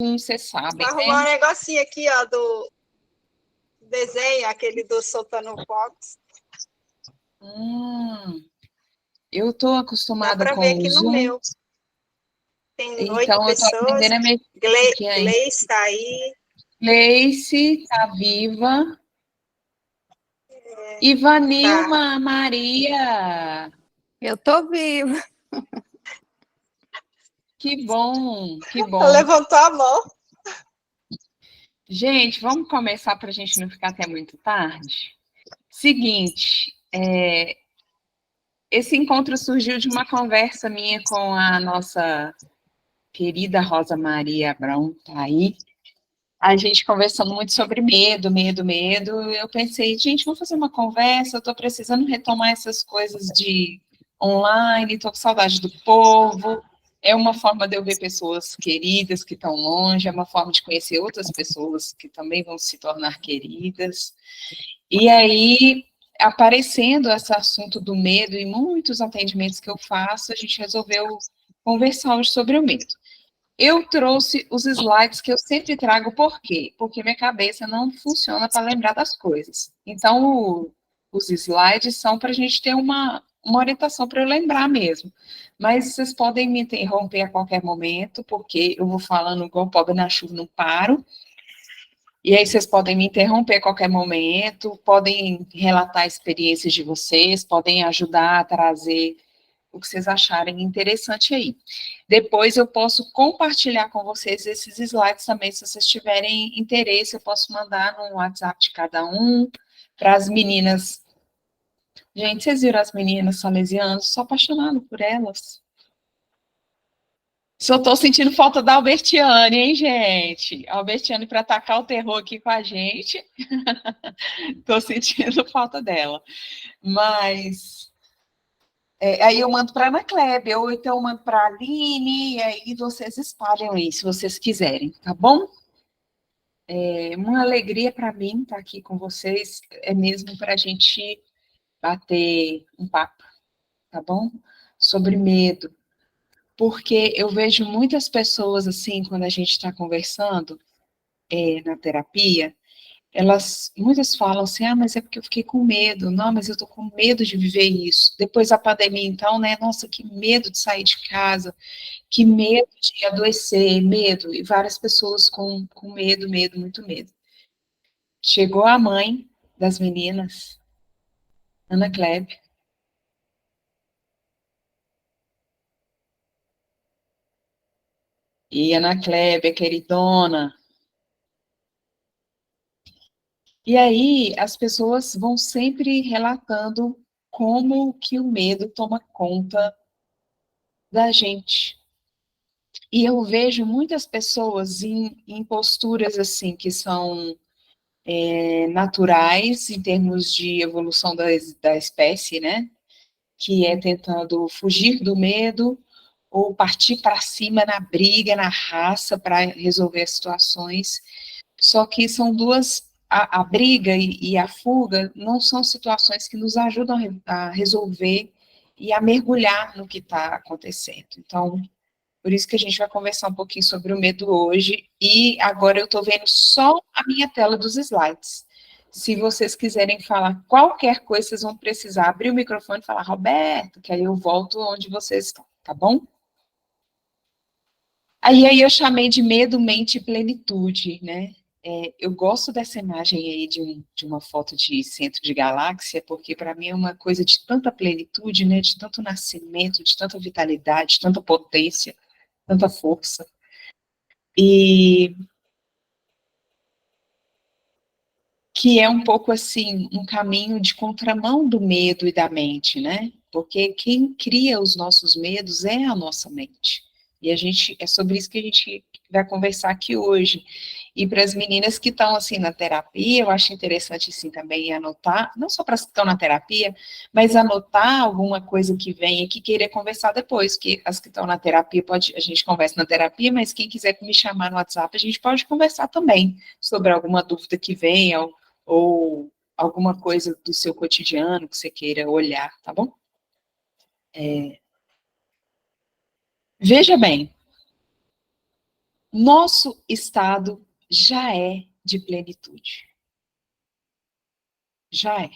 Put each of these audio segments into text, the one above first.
vocês sabem, Vou arrumar um negocinho aqui, ó, do desenho, aquele do Soltando Fox. Eu estou Dá acostumada para com ver o aqui no Zoom, meu. Tem 8 então eu estou pessoas. aprendendo a mexer aqui ainda. Gleice está aí. Gleice está viva. Tá. Ivanilma Maria. Eu tô viva. Que bom, que Ela bom. levantou a mão. Gente, vamos começar para a gente não ficar até muito tarde? Seguinte, esse encontro surgiu de uma conversa minha com a nossa querida Rosa Maria Abrão, tá aí. A gente conversando muito sobre medo, medo, medo. Eu pensei, gente, vamos fazer uma conversa. Eu estou precisando retomar essas coisas de online, estou com saudade do povo. É uma forma de eu ver pessoas queridas que estão longe, é uma forma de conhecer outras pessoas que também vão se tornar queridas. E aí, aparecendo esse assunto do medo em muitos atendimentos que eu faço, a gente resolveu conversar hoje sobre o medo. Eu trouxe os slides que eu sempre trago, por quê? Porque minha cabeça não funciona para lembrar das coisas. Então, os slides são para a gente ter uma orientação para eu lembrar mesmo. Mas vocês podem me interromper a qualquer momento, porque eu vou falando igual pobre na chuva, não paro. E aí vocês podem me interromper a qualquer momento, podem relatar experiências de vocês, podem ajudar a trazer o que vocês acharem interessante aí. Depois eu posso compartilhar com vocês esses slides também, se vocês tiverem interesse, eu posso mandar no WhatsApp de cada um, para as meninas. Gente, vocês viram as meninas salesianas? Sou apaixonada por elas. Só estou sentindo falta da Albertiane, hein, gente? A Albertiane para atacar o terror aqui com a gente. Estou sentindo falta dela. Mas aí eu mando para a Ana Kleber, ou então eu mando para a Aline, e aí vocês espalham aí, se vocês quiserem, tá bom? É uma alegria para mim estar aqui com vocês, é mesmo para a gente bater um papo, tá bom? Sobre medo. Porque eu vejo muitas pessoas, assim, quando a gente está conversando na terapia, muitas falam assim, mas é porque eu fiquei com medo, não, mas eu tô com medo de viver isso. Depois da pandemia, então, né, nossa, que medo de sair de casa, que medo de adoecer, medo, e várias pessoas com medo, medo, muito medo. Chegou a mãe das meninas, Ana Klebe. E Ana Klebe, queridona. E aí, as pessoas vão sempre relatando como que o medo toma conta da gente. E eu vejo muitas pessoas em posturas assim que são naturais em termos de evolução da espécie, né? Que é tentando fugir do medo ou partir para cima na briga, na raça para resolver as situações. Só que são duas, a briga e a fuga não são situações que nos ajudam a resolver e a mergulhar no que está acontecendo. Então, por isso que a gente vai conversar um pouquinho sobre o medo hoje, e agora eu estou vendo só a minha tela dos slides. Se vocês quiserem falar qualquer coisa, vocês vão precisar abrir o microfone e falar, Roberto, que aí eu volto onde vocês estão, tá bom? Aí eu chamei de medo, mente e plenitude, né? Eu gosto dessa imagem aí de uma foto de centro de galáxia, porque para mim é uma coisa de tanta plenitude, né? De tanto nascimento, de tanta vitalidade, de tanta potência, tanta força. E que é um pouco assim, um caminho de contramão do medo e da mente, né? Porque quem cria os nossos medos é a nossa mente. E é sobre isso que a gente vai conversar aqui hoje. E para as meninas que estão assim na terapia, eu acho interessante assim também anotar, não só para as que estão na terapia, mas anotar alguma coisa que venha que queira conversar depois, que as que estão na terapia, a gente conversa na terapia, mas quem quiser me chamar no WhatsApp, a gente pode conversar também sobre alguma dúvida que venha, ou alguma coisa do seu cotidiano que você queira olhar, tá bom? Veja bem, Nosso estado já é de plenitude. Já é.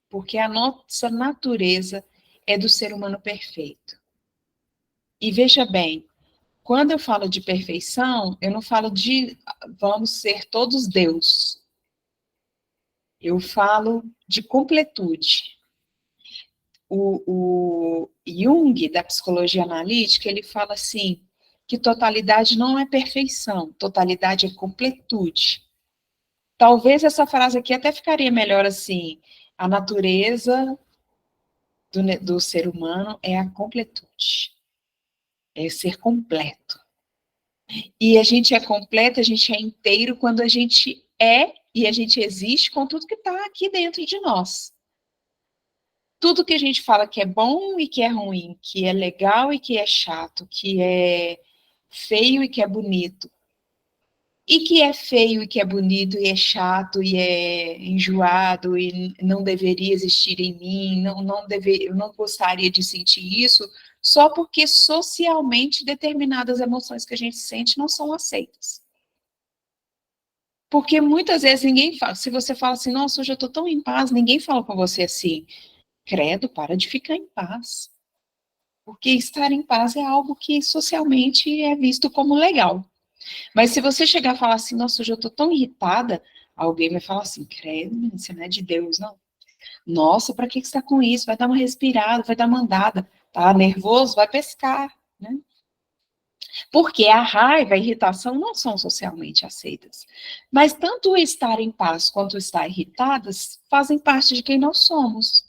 Porque a nossa natureza é do ser humano perfeito. E veja bem, quando eu falo de perfeição, eu não falo de vamos ser todos Deus. Eu falo de completude. O Jung, da psicologia analítica, ele fala assim, que totalidade não é perfeição, totalidade é completude. Talvez essa frase aqui até ficaria melhor assim, a natureza do ser humano é a completude, é ser completo. E a gente é completo, a gente é inteiro quando a gente é e a gente existe com tudo que está aqui dentro de nós. Tudo que a gente fala que é bom e que é ruim, que é legal e que é chato, que é feio e que é bonito, e que é feio e que é bonito e é chato e é enjoado e não deveria existir em mim, eu não gostaria de sentir isso, só porque socialmente determinadas emoções que a gente sente não são aceitas. Porque muitas vezes ninguém fala, se você fala assim, nossa, hoje eu estou tão em paz, ninguém fala com você assim, credo, para de ficar em paz. Porque estar em paz é algo que socialmente é visto como legal. Mas se você chegar a falar assim, nossa, hoje eu estou tão irritada, alguém vai falar assim, credo, você não é de Deus, não. Nossa, para que você está com isso? Vai dar uma respirada, vai dar uma andada. Tá nervoso? Vai pescar, né? Porque a raiva, a irritação não são socialmente aceitas. Mas tanto o estar em paz quanto o estar irritadas fazem parte de quem nós somos.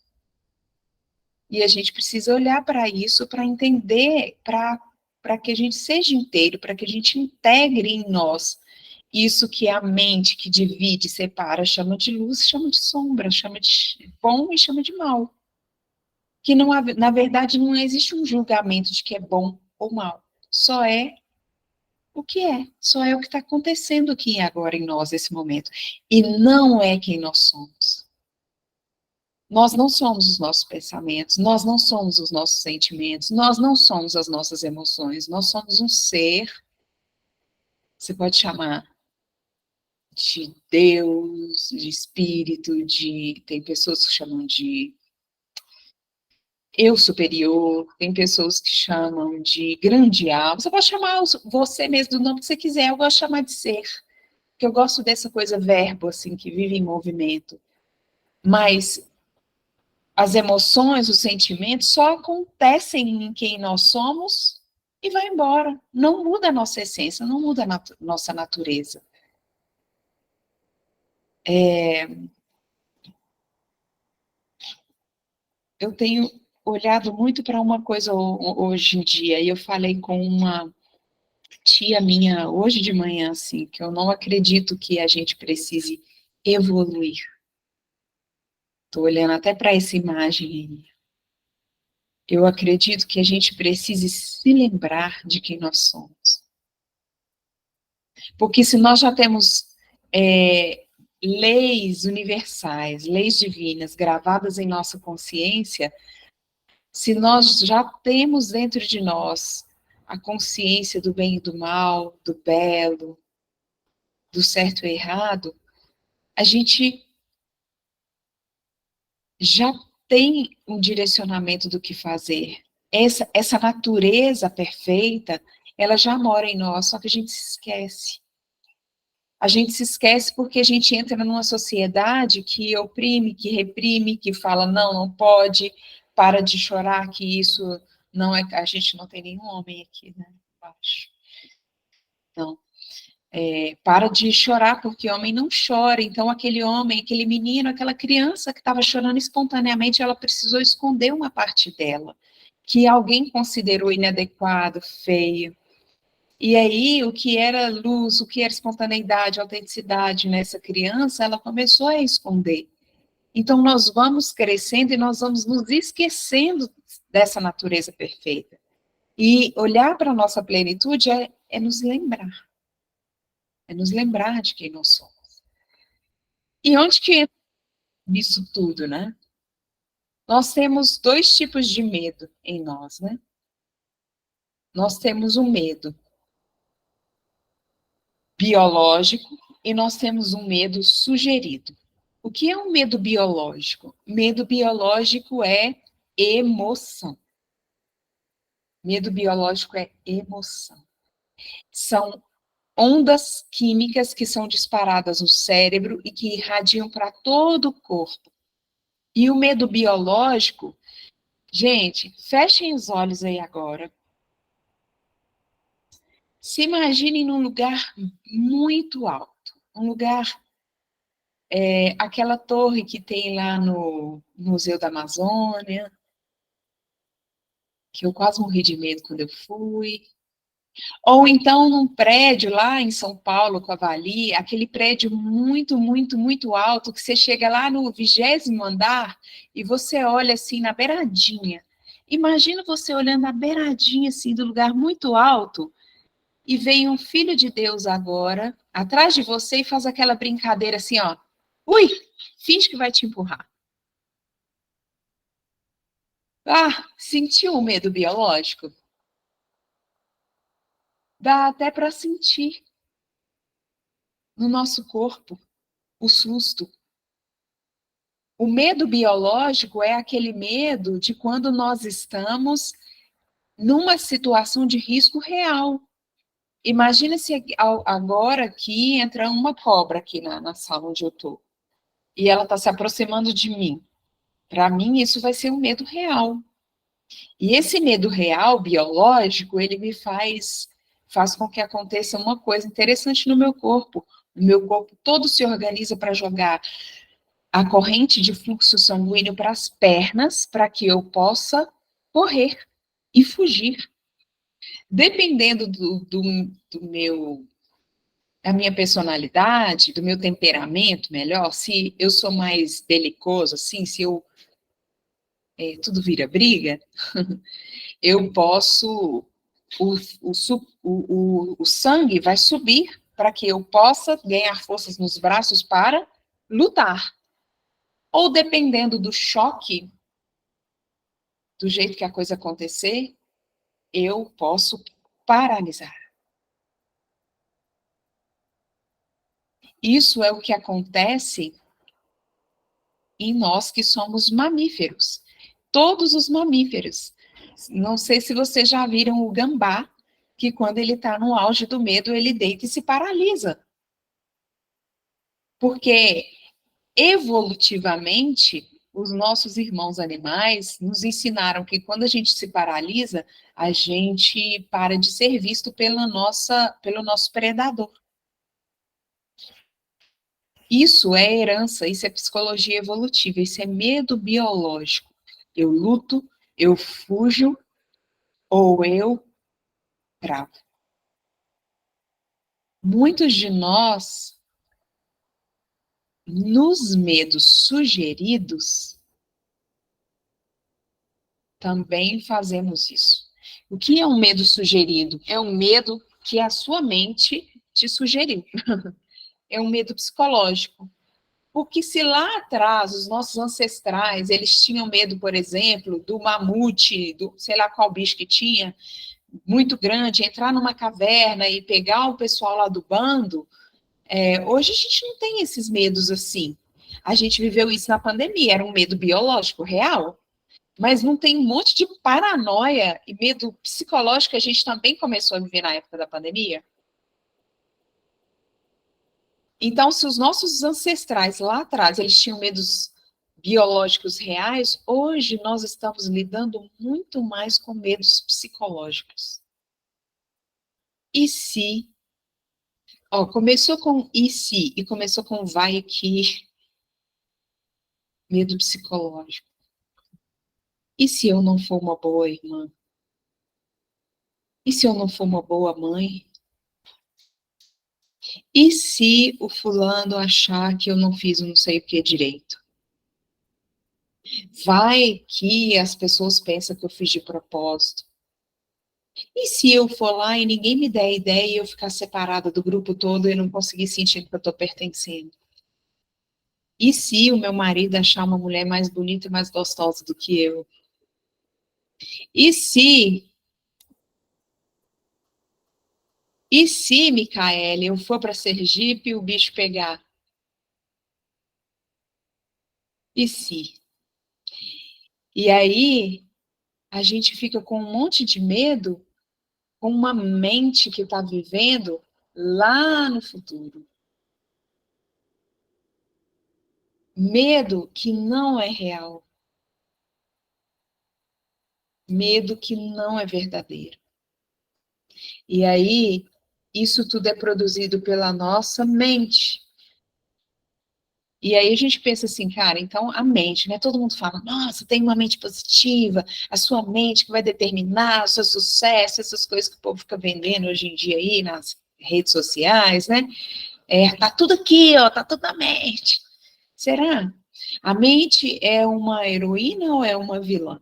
E a gente precisa olhar para isso, para entender, para que a gente seja inteiro, para que a gente integre em nós isso que é a mente que divide, separa, chama de luz, chama de sombra, chama de bom e chama de mal. Que não, na verdade não existe um julgamento de que é bom ou mal. Só é o que é, só é o que está acontecendo aqui agora em nós, nesse momento. E não é quem nós somos. Nós não somos os nossos pensamentos, nós não somos os nossos sentimentos, nós não somos as nossas emoções, nós somos um ser, você pode chamar de Deus, de espírito, tem pessoas que chamam de eu superior, tem pessoas que chamam de grande alma, você pode chamar você mesmo do nome que você quiser, eu gosto de chamar de ser, porque eu gosto dessa coisa verbo, assim, que vive em movimento, mas as emoções, os sentimentos só acontecem em quem nós somos e vai embora. Não muda a nossa essência, não muda a nossa natureza. Eu tenho olhado muito para uma coisa hoje em dia, e eu falei com uma tia minha hoje de manhã, assim, que eu não acredito que a gente precise evoluir. Estou olhando até para essa imagem aí. Eu acredito que a gente precise se lembrar de quem nós somos. Porque se nós já temos leis universais, leis divinas gravadas em nossa consciência, se nós já temos dentro de nós a consciência do bem e do mal, do belo, do certo e errado, a gente já tem um direcionamento do que fazer. Essa natureza perfeita, ela já mora em nós, só que a gente se esquece. A gente se esquece porque a gente entra numa sociedade que oprime, que reprime, que fala não, não pode, para de chorar, que isso não é... A gente não tem nenhum homem aqui, né? Acho. Então, para de chorar, porque homem não chora. Então, aquele homem, aquele menino, aquela criança que estava chorando espontaneamente, ela precisou esconder uma parte dela, que alguém considerou inadequado, feio. E aí, o que era luz, o que era espontaneidade, autenticidade nessa criança, ela começou a esconder. Então, nós vamos crescendo e nós vamos nos esquecendo dessa natureza perfeita. E olhar para a nossa plenitude é nos lembrar. É nos lembrar de quem nós somos. E onde que entra isso tudo, né? Nós temos dois tipos de medo em nós, né? Nós temos o medo biológico e nós temos um medo sugerido. O que é um medo biológico? Medo biológico é emoção. Medo biológico é emoção. São ondas químicas que são disparadas no cérebro e que irradiam para todo o corpo. E o medo biológico, gente, fechem os olhos aí agora. Se imaginem num lugar muito alto, um lugar, aquela torre que tem lá no Museu da Amazônia, que eu quase morri de medo quando eu fui. Ou então num prédio lá em São Paulo, com a Vali, aquele prédio muito, muito, muito alto, que você chega lá no 20º andar e você olha assim na beiradinha. Imagina você olhando na beiradinha assim do lugar muito alto e vem um filho de Deus agora atrás de você e faz aquela brincadeira assim, ó. Ui, finge que vai te empurrar. Ah, sentiu o medo biológico? Dá até para sentir no nosso corpo o susto. O medo biológico é aquele medo de quando nós estamos numa situação de risco real. Imagina se agora aqui entra uma cobra aqui na sala onde eu estou e ela está se aproximando de mim. Para mim, isso vai ser um medo real. E esse medo real, biológico, ele me faz com que aconteça uma coisa interessante no meu corpo. O meu corpo todo se organiza para jogar a corrente de fluxo sanguíneo para as pernas, para que eu possa correr e fugir. Dependendo da minha personalidade, do meu temperamento, melhor, se eu sou mais belicoso, assim, se eu tudo vira briga, eu posso, o sangue vai subir para que eu possa ganhar forças nos braços para lutar. Ou dependendo do choque, do jeito que a coisa acontecer, eu posso paralisar. Isso é o que acontece em nós que somos mamíferos. Todos os mamíferos. Não sei se vocês já viram o gambá, que quando ele está no auge do medo, ele deita e se paralisa. Porque, evolutivamente, os nossos irmãos animais nos ensinaram que quando a gente se paralisa, a gente para de ser visto pelo nosso predador. Isso é herança, isso é psicologia evolutiva, isso é medo biológico. Eu luto, eu fujo ou eu travo. Muitos de nós, nos medos sugeridos, também fazemos isso. O que é um medo sugerido? É um medo que a sua mente te sugeriu. É um medo psicológico. Porque se lá atrás os nossos ancestrais, eles tinham medo, por exemplo, do mamute, do sei lá qual bicho que tinha, muito grande, entrar numa caverna e pegar o pessoal lá do bando, hoje a gente não tem esses medos assim. A gente viveu isso na pandemia, era um medo biológico real, mas não tem um monte de paranoia e medo psicológico que a gente também começou a viver na época da pandemia? Então, se os nossos ancestrais lá atrás, eles tinham medos biológicos reais, hoje nós estamos lidando muito mais com medos psicológicos. E se, começou com e se, e começou com vai que, medo psicológico. E se eu não for uma boa irmã? E se eu não for uma boa mãe? E se o fulano achar que eu não fiz não sei o que direito? Vai que as pessoas pensam que eu fiz de propósito. E se eu for lá e ninguém me der ideia e eu ficar separada do grupo todo e não conseguir sentir que eu estou pertencendo? E se o meu marido achar uma mulher mais bonita e mais gostosa do que eu? E se E se, Micaele, eu for para Sergipe e o bicho pegar? E se? E aí, a gente fica com um monte de medo, com uma mente que está vivendo lá no futuro. Medo que não é real. Medo que não é verdadeiro. E aí, isso tudo é produzido pela nossa mente. E aí a gente pensa assim, cara, então a mente, né? Todo mundo fala, nossa, tem uma mente positiva, a sua mente que vai determinar o seu sucesso, essas coisas que o povo fica vendendo hoje em dia aí nas redes sociais, né? Tá tudo aqui, ó, tá tudo na mente. Será? A mente é uma heroína ou é uma vilã?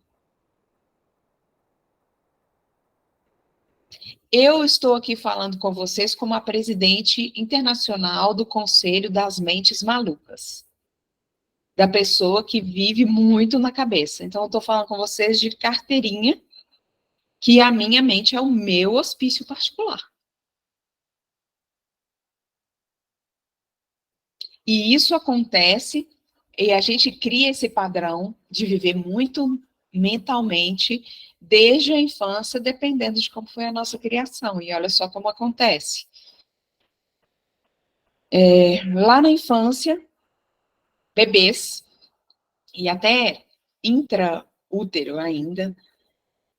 Eu estou aqui falando com vocês como a presidente internacional do Conselho das Mentes Malucas, da pessoa que vive muito na cabeça. Então, eu estou falando com vocês de carteirinha, que a minha mente é o meu hospício particular. E isso acontece, e a gente cria esse padrão de viver muito mentalmente desde a infância, dependendo de como foi a nossa criação. E olha só como acontece. Lá na infância, bebês, e até intraútero ainda,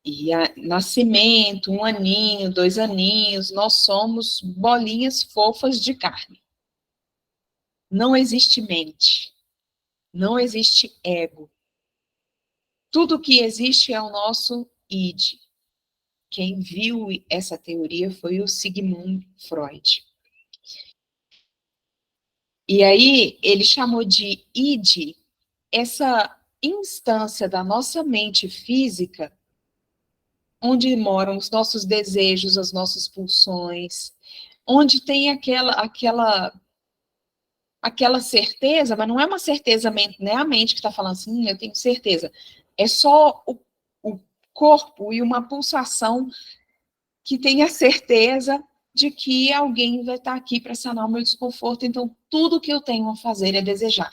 e nascimento, 1 aninho, 2 aninhos, nós somos bolinhas fofas de carne. Não existe mente, não existe ego. Tudo que existe é o nosso id. Quem viu essa teoria foi o Sigmund Freud. E aí ele chamou de id essa instância da nossa mente física onde moram os nossos desejos, as nossas pulsões, onde tem aquela certeza, mas não é uma certeza, não é a mente que está falando assim, eu tenho certeza. É só o corpo e uma pulsação que tem a certeza de que alguém vai estar aqui para sanar o meu desconforto, então tudo que eu tenho a fazer é desejar.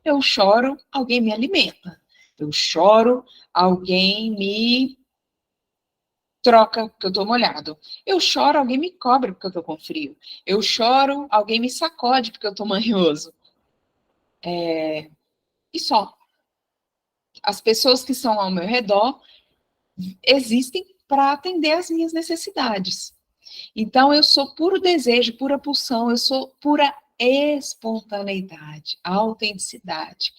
Eu choro, alguém me alimenta. Eu choro, alguém me troca porque eu estou molhado. Eu choro, alguém me cobre porque eu estou com frio. Eu choro, alguém me sacode porque eu estou manhoso. E só. As pessoas que estão ao meu redor existem para atender às minhas necessidades. Então, eu sou puro desejo, pura pulsão, eu sou pura espontaneidade, autenticidade.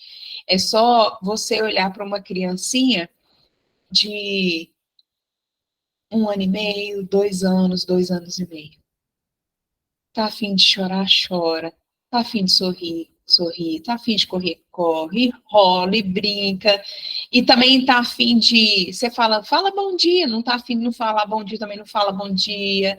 É só você olhar para uma criancinha de 1 ano e meio, 2 anos, 2 anos e meio. Tá afim de chorar, chora. Tá afim de sorrir, sorri. Tá afim de correr, corre, rola e brinca. E também tá afim de... Você fala bom dia. Não tá afim de não falar bom dia, também não fala bom dia.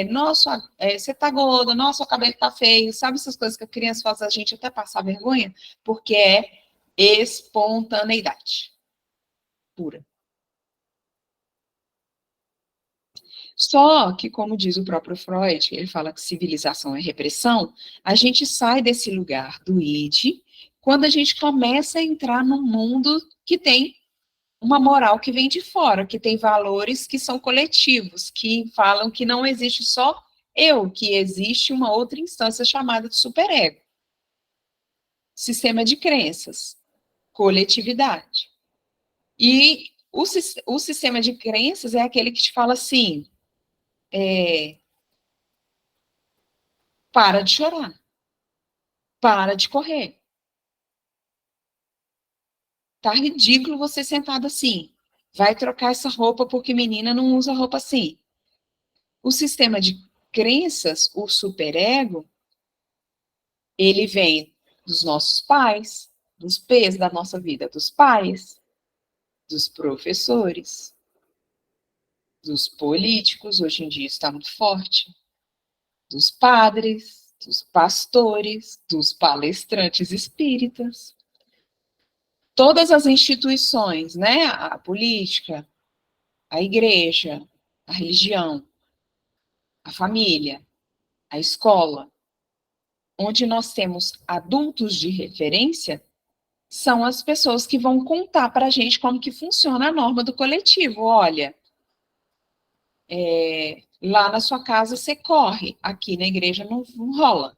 Nossa, você tá gorda. Nossa, o cabelo tá feio. Sabe essas coisas que a criança faz a gente até passar vergonha? Porque é espontaneidade pura. Só que, como diz o próprio Freud, ele fala que civilização é repressão, a gente sai desse lugar do id quando a gente começa a entrar num mundo que tem uma moral que vem de fora, que tem valores que são coletivos, que falam que não existe só eu, que existe uma outra instância chamada de superego. Sistema de crenças, coletividade. E o sistema de crenças é aquele que te fala assim, para de chorar. Para de correr. Tá ridículo você sentado assim. Vai trocar essa roupa porque menina não usa roupa assim. O sistema de crenças, o superego, ele vem dos nossos pais, dos P's da nossa vida, dos pais, dos professores, dos políticos, hoje em dia está muito forte, dos padres, dos pastores, dos palestrantes espíritas. Todas as instituições, né, a política, a igreja, a religião, a família, a escola, onde nós temos adultos de referência, são as pessoas que vão contar para a gente como que funciona a norma do coletivo. Olha, lá na sua casa você corre, aqui na igreja não rola.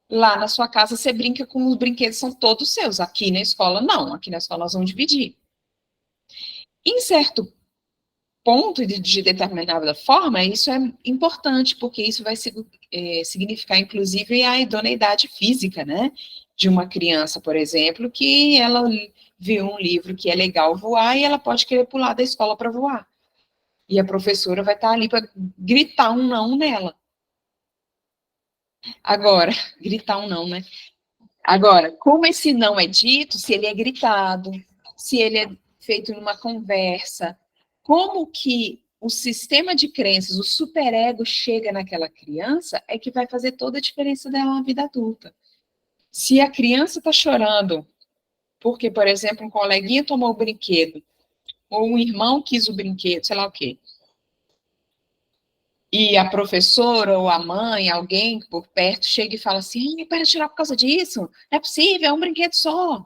Lá na sua casa você brinca com os brinquedos, são todos seus. Aqui na escola, não. Aqui na escola nós vamos dividir. Em certo ponto, de determinada forma, isso é importante, porque isso vai significar, inclusive, a idoneidade física, né? De uma criança, por exemplo, que ela viu um livro que é legal voar e ela pode querer pular da escola para voar. E a professora vai estar ali para gritar um não nela. Agora, gritar um não, né? Agora, como esse não é dito, se ele é gritado, se ele é feito numa conversa, como que o sistema de crenças, o superego chega naquela criança, é que vai fazer toda a diferença dela na vida adulta. Se a criança está chorando porque, por exemplo, um coleguinha tomou o brinquedo, ou um irmão quis o brinquedo, sei lá o quê, e a professora ou a mãe, alguém por perto, chega e fala assim, para de chorar por causa disso, não é possível, é um brinquedo só.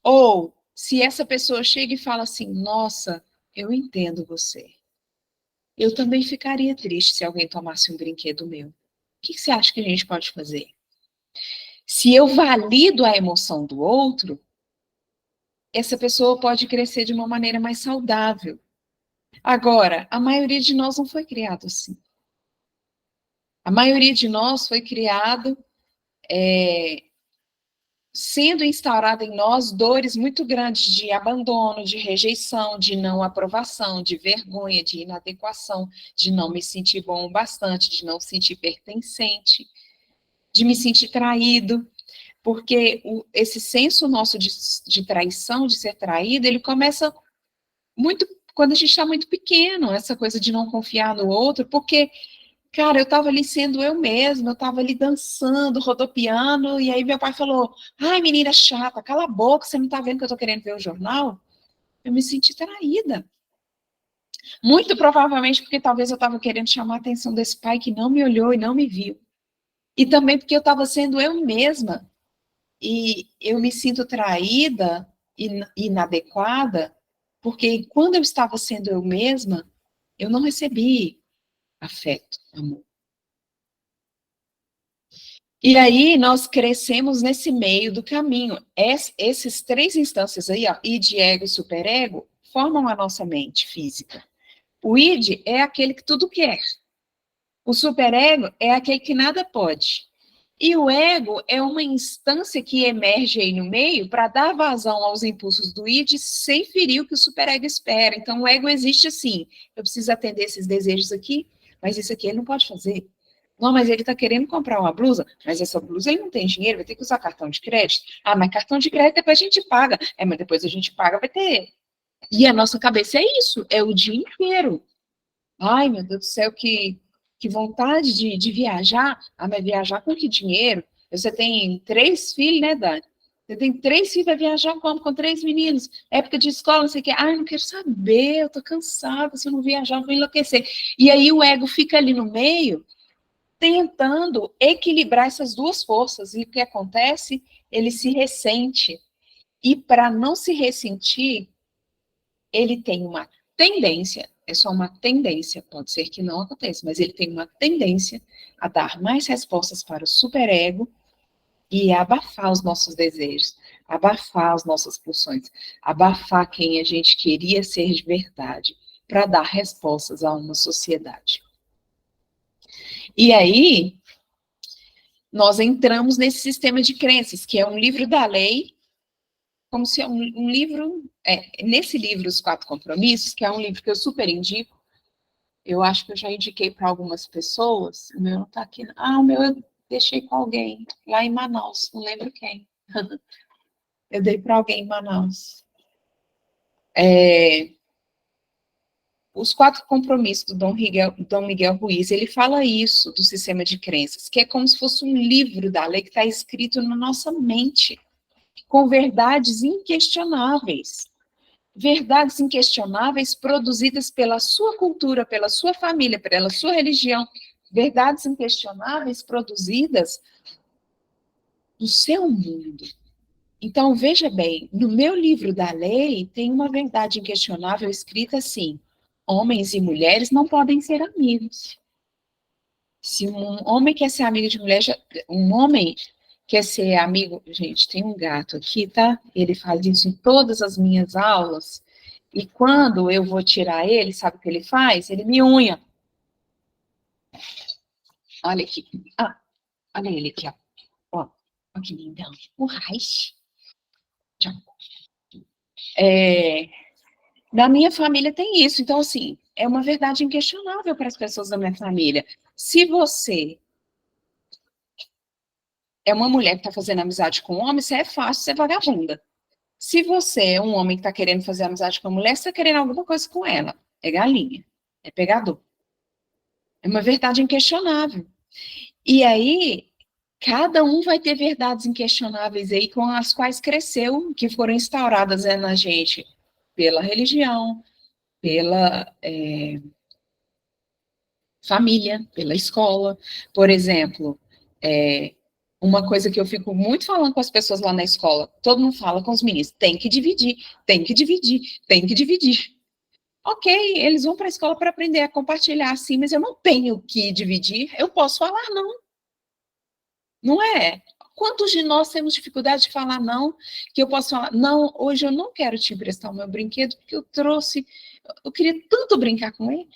Ou, se essa pessoa chega e fala assim, nossa, eu entendo você. Eu também ficaria triste se alguém tomasse um brinquedo meu. O que você acha que a gente pode fazer? Se eu valido a emoção do outro, essa pessoa pode crescer de uma maneira mais saudável. Agora, a maioria de nós não foi criado assim. A maioria de nós foi criado sendo instaurada em nós dores muito grandes de abandono, de rejeição, de não aprovação, de vergonha, de inadequação, de não me sentir bom o bastante, de não sentir pertencente, de me sentir traído, porque esse senso nosso de traição, de ser traído, ele começa muito quando a gente está muito pequeno, essa coisa de não confiar no outro, porque cara, eu estava ali sendo eu mesma, eu estava ali dançando, rodopiando, e aí meu pai falou, ai, menina chata, cala a boca, você não está vendo que eu estou querendo ver o jornal? Eu me senti traída. Muito provavelmente porque talvez eu estava querendo chamar a atenção desse pai que não me olhou e não me viu. E também porque eu estava sendo eu mesma. E eu me sinto traída e inadequada, porque quando eu estava sendo eu mesma, eu não recebi afeto, amor. E aí nós crescemos nesse meio do caminho. Essas três instâncias aí, ó, id, ego e superego, formam a nossa mente física. O id é aquele que tudo quer. O superego é aquele que nada pode. E o ego é uma instância que emerge aí no meio para dar vazão aos impulsos do id sem ferir o que o superego espera. Então o ego existe assim. Eu preciso atender esses desejos aqui, mas isso aqui ele não pode fazer. Não, mas ele está querendo comprar uma blusa, mas essa blusa ele não tem dinheiro, vai ter que usar cartão de crédito. Ah, mas cartão de crédito depois a gente paga. Mas depois a gente paga, vai ter. E a nossa cabeça é isso, é o dia inteiro. Ai, meu Deus do céu, que vontade de viajar. Ah, mas viajar com que dinheiro? Você tem 3 filhos, né, Dani? Você tem 3 filhos, vai viajar como? Com 3 meninos. Época de escola, não sei o quê. Ai, não quero saber, eu tô cansada, se eu não viajar, eu vou enlouquecer. E aí o ego fica ali no meio, tentando equilibrar essas duas forças. E o que acontece? Ele se ressente. E para não se ressentir, ele tem uma tendência, é só uma tendência, pode ser que não aconteça, mas ele tem uma tendência a dar mais respostas para o superego e abafar os nossos desejos, abafar as nossas pulsões, abafar quem a gente queria ser de verdade, para dar respostas a uma sociedade. E aí, nós entramos nesse sistema de crenças, que é um livro da lei, como se um livro, nesse livro, Os Quatro Compromissos, que é um livro que eu super indico, eu acho que eu já indiquei para algumas pessoas, o meu não está aqui, o meu eu deixei com alguém, lá em Manaus, não lembro quem. Eu dei para alguém em Manaus. Os Quatro Compromissos do Dom Miguel Ruiz, ele fala isso do sistema de crenças, que é como se fosse um livro da lei que está escrito na nossa mente, com verdades inquestionáveis. verdades inquestionáveis produzidas pela sua cultura, pela sua família, pela sua religião, verdades inquestionáveis produzidas no seu mundo. Então, veja bem, no meu livro da lei tem uma verdade inquestionável escrita assim: homens e mulheres não podem ser amigos. Se um homem quer ser amigo de mulher, um homem quer ser amigo... Gente, tem um gato aqui, tá? Ele faz isso em todas as minhas aulas. E quando eu vou tirar ele, sabe o que ele faz? Ele me unha. Olha aqui. Ah, olha ele aqui, ó. Ó, ó que lindão. O Reich. Na minha família tem isso. Então, assim, é uma verdade inquestionável para as pessoas da minha família. Se você é uma mulher que está fazendo amizade com um homem, você é fácil ser vagabunda. Se você é um homem que está querendo fazer amizade com a mulher, você está querendo alguma coisa com ela. É galinha. É pegador. É uma verdade inquestionável. E aí, cada um vai ter verdades inquestionáveis aí com as quais cresceu, que foram instauradas na gente pela religião, pela família, pela escola. Por exemplo, uma coisa que eu fico muito falando com as pessoas lá na escola, todo mundo fala com os meninos, tem que dividir, tem que dividir, tem que dividir. Ok, eles vão para a escola para aprender a compartilhar, sim, mas eu não tenho que dividir, eu posso falar não. Não é? Quantos de nós temos dificuldade de falar não, que eu posso falar, não, hoje eu não quero te emprestar o meu brinquedo, porque eu queria tanto brincar com ele.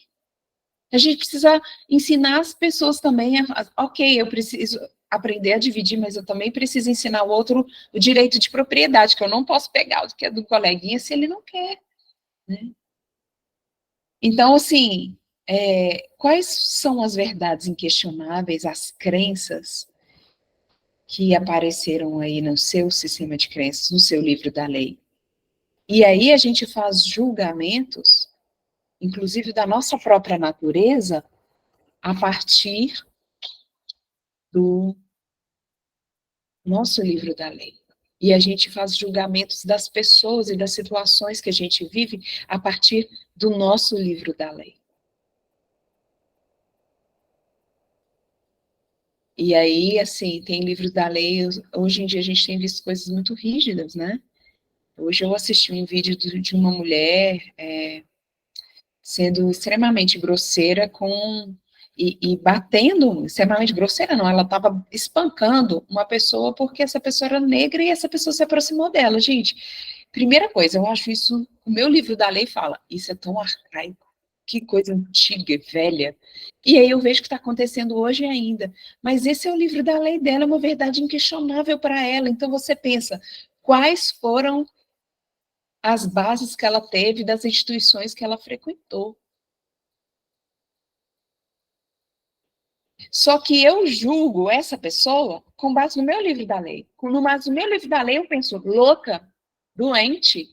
A gente precisa ensinar as pessoas também, ok, eu preciso aprender a dividir, mas eu também preciso ensinar o outro o direito de propriedade, que eu não posso pegar o que é do coleguinha se ele não quer, né? Então, assim, quais são as verdades inquestionáveis, as crenças que apareceram aí no seu sistema de crenças, no seu livro da lei? E aí a gente faz julgamentos, inclusive da nossa própria natureza, a partir do nosso livro da lei. E a gente faz julgamentos das pessoas e das situações que a gente vive a partir do nosso livro da lei. E aí, assim, tem livros da lei, hoje em dia a gente tem visto coisas muito rígidas, né? Hoje eu assisti um vídeo de uma mulher sendo extremamente grosseira e batendo, extremamente grosseira não, ela estava espancando uma pessoa porque essa pessoa era negra e essa pessoa se aproximou dela. Gente, primeira coisa, eu acho isso, o meu livro da lei fala, isso é tão arcaico, que coisa antiga, velha. E aí eu vejo que está acontecendo hoje ainda. Mas esse é o livro da lei dela, é uma verdade inquestionável para ela. Então você pensa, quais foram as bases que ela teve das instituições que ela frequentou? Só que eu julgo essa pessoa com base no meu livro da lei. Com base no meu livro da lei, eu penso, louca, doente.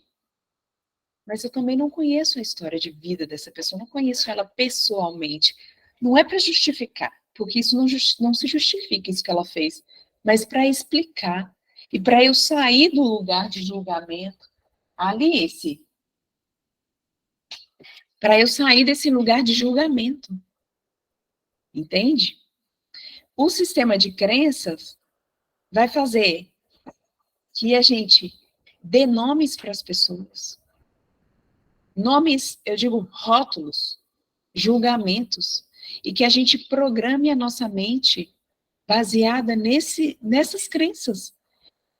Mas eu também não conheço a história de vida dessa pessoa, não conheço ela pessoalmente. Não é para justificar, porque isso não se justifica, isso que ela fez, mas para explicar. E para eu sair do lugar de julgamento. Alice, para eu sair desse lugar de julgamento. Entende? O sistema de crenças vai fazer que a gente dê nomes para as pessoas. Nomes, eu digo rótulos, julgamentos, e que a gente programe a nossa mente baseada nessas crenças.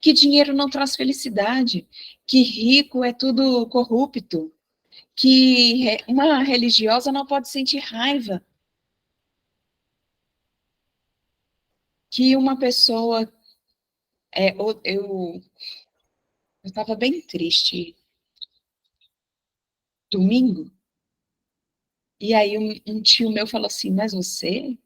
Que dinheiro não traz felicidade, que rico é tudo corrupto, que uma religiosa não pode sentir raiva, que uma pessoa... eu estava bem triste domingo, e aí um tio meu falou assim, mas você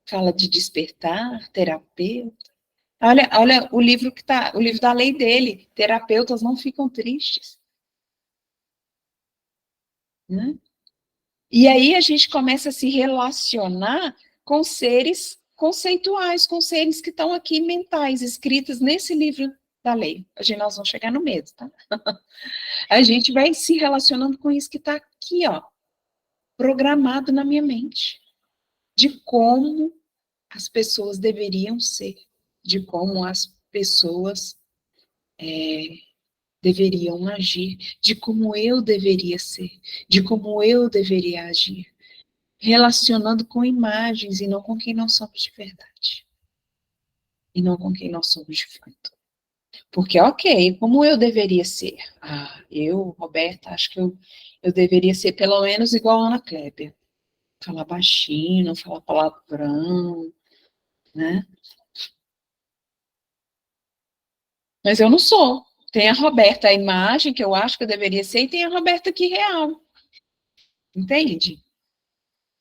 fala de despertar, terapeuta. Olha o livro o livro da lei dele, terapeutas não ficam tristes. Né? E aí a gente começa a se relacionar com seres conceituais, com seres que estão aqui mentais, escritos nesse livro da lei. Nós vamos chegar no medo, tá? A gente vai se relacionando com isso que está aqui, ó, programado na minha mente, de como as pessoas deveriam ser, de como as pessoas deveriam agir, de como eu deveria ser, de como eu deveria agir, relacionando com imagens e não com quem nós somos de verdade, e não com quem nós somos de fato. Porque, ok, como eu deveria ser? Eu, Roberta, acho que eu deveria ser pelo menos igual a Ana Kleber. Falar baixinho, não falar palavrão, né? Mas eu não sou. Tem a Roberta, a imagem que eu acho que eu deveria ser, e tem a Roberta aqui real. Entende?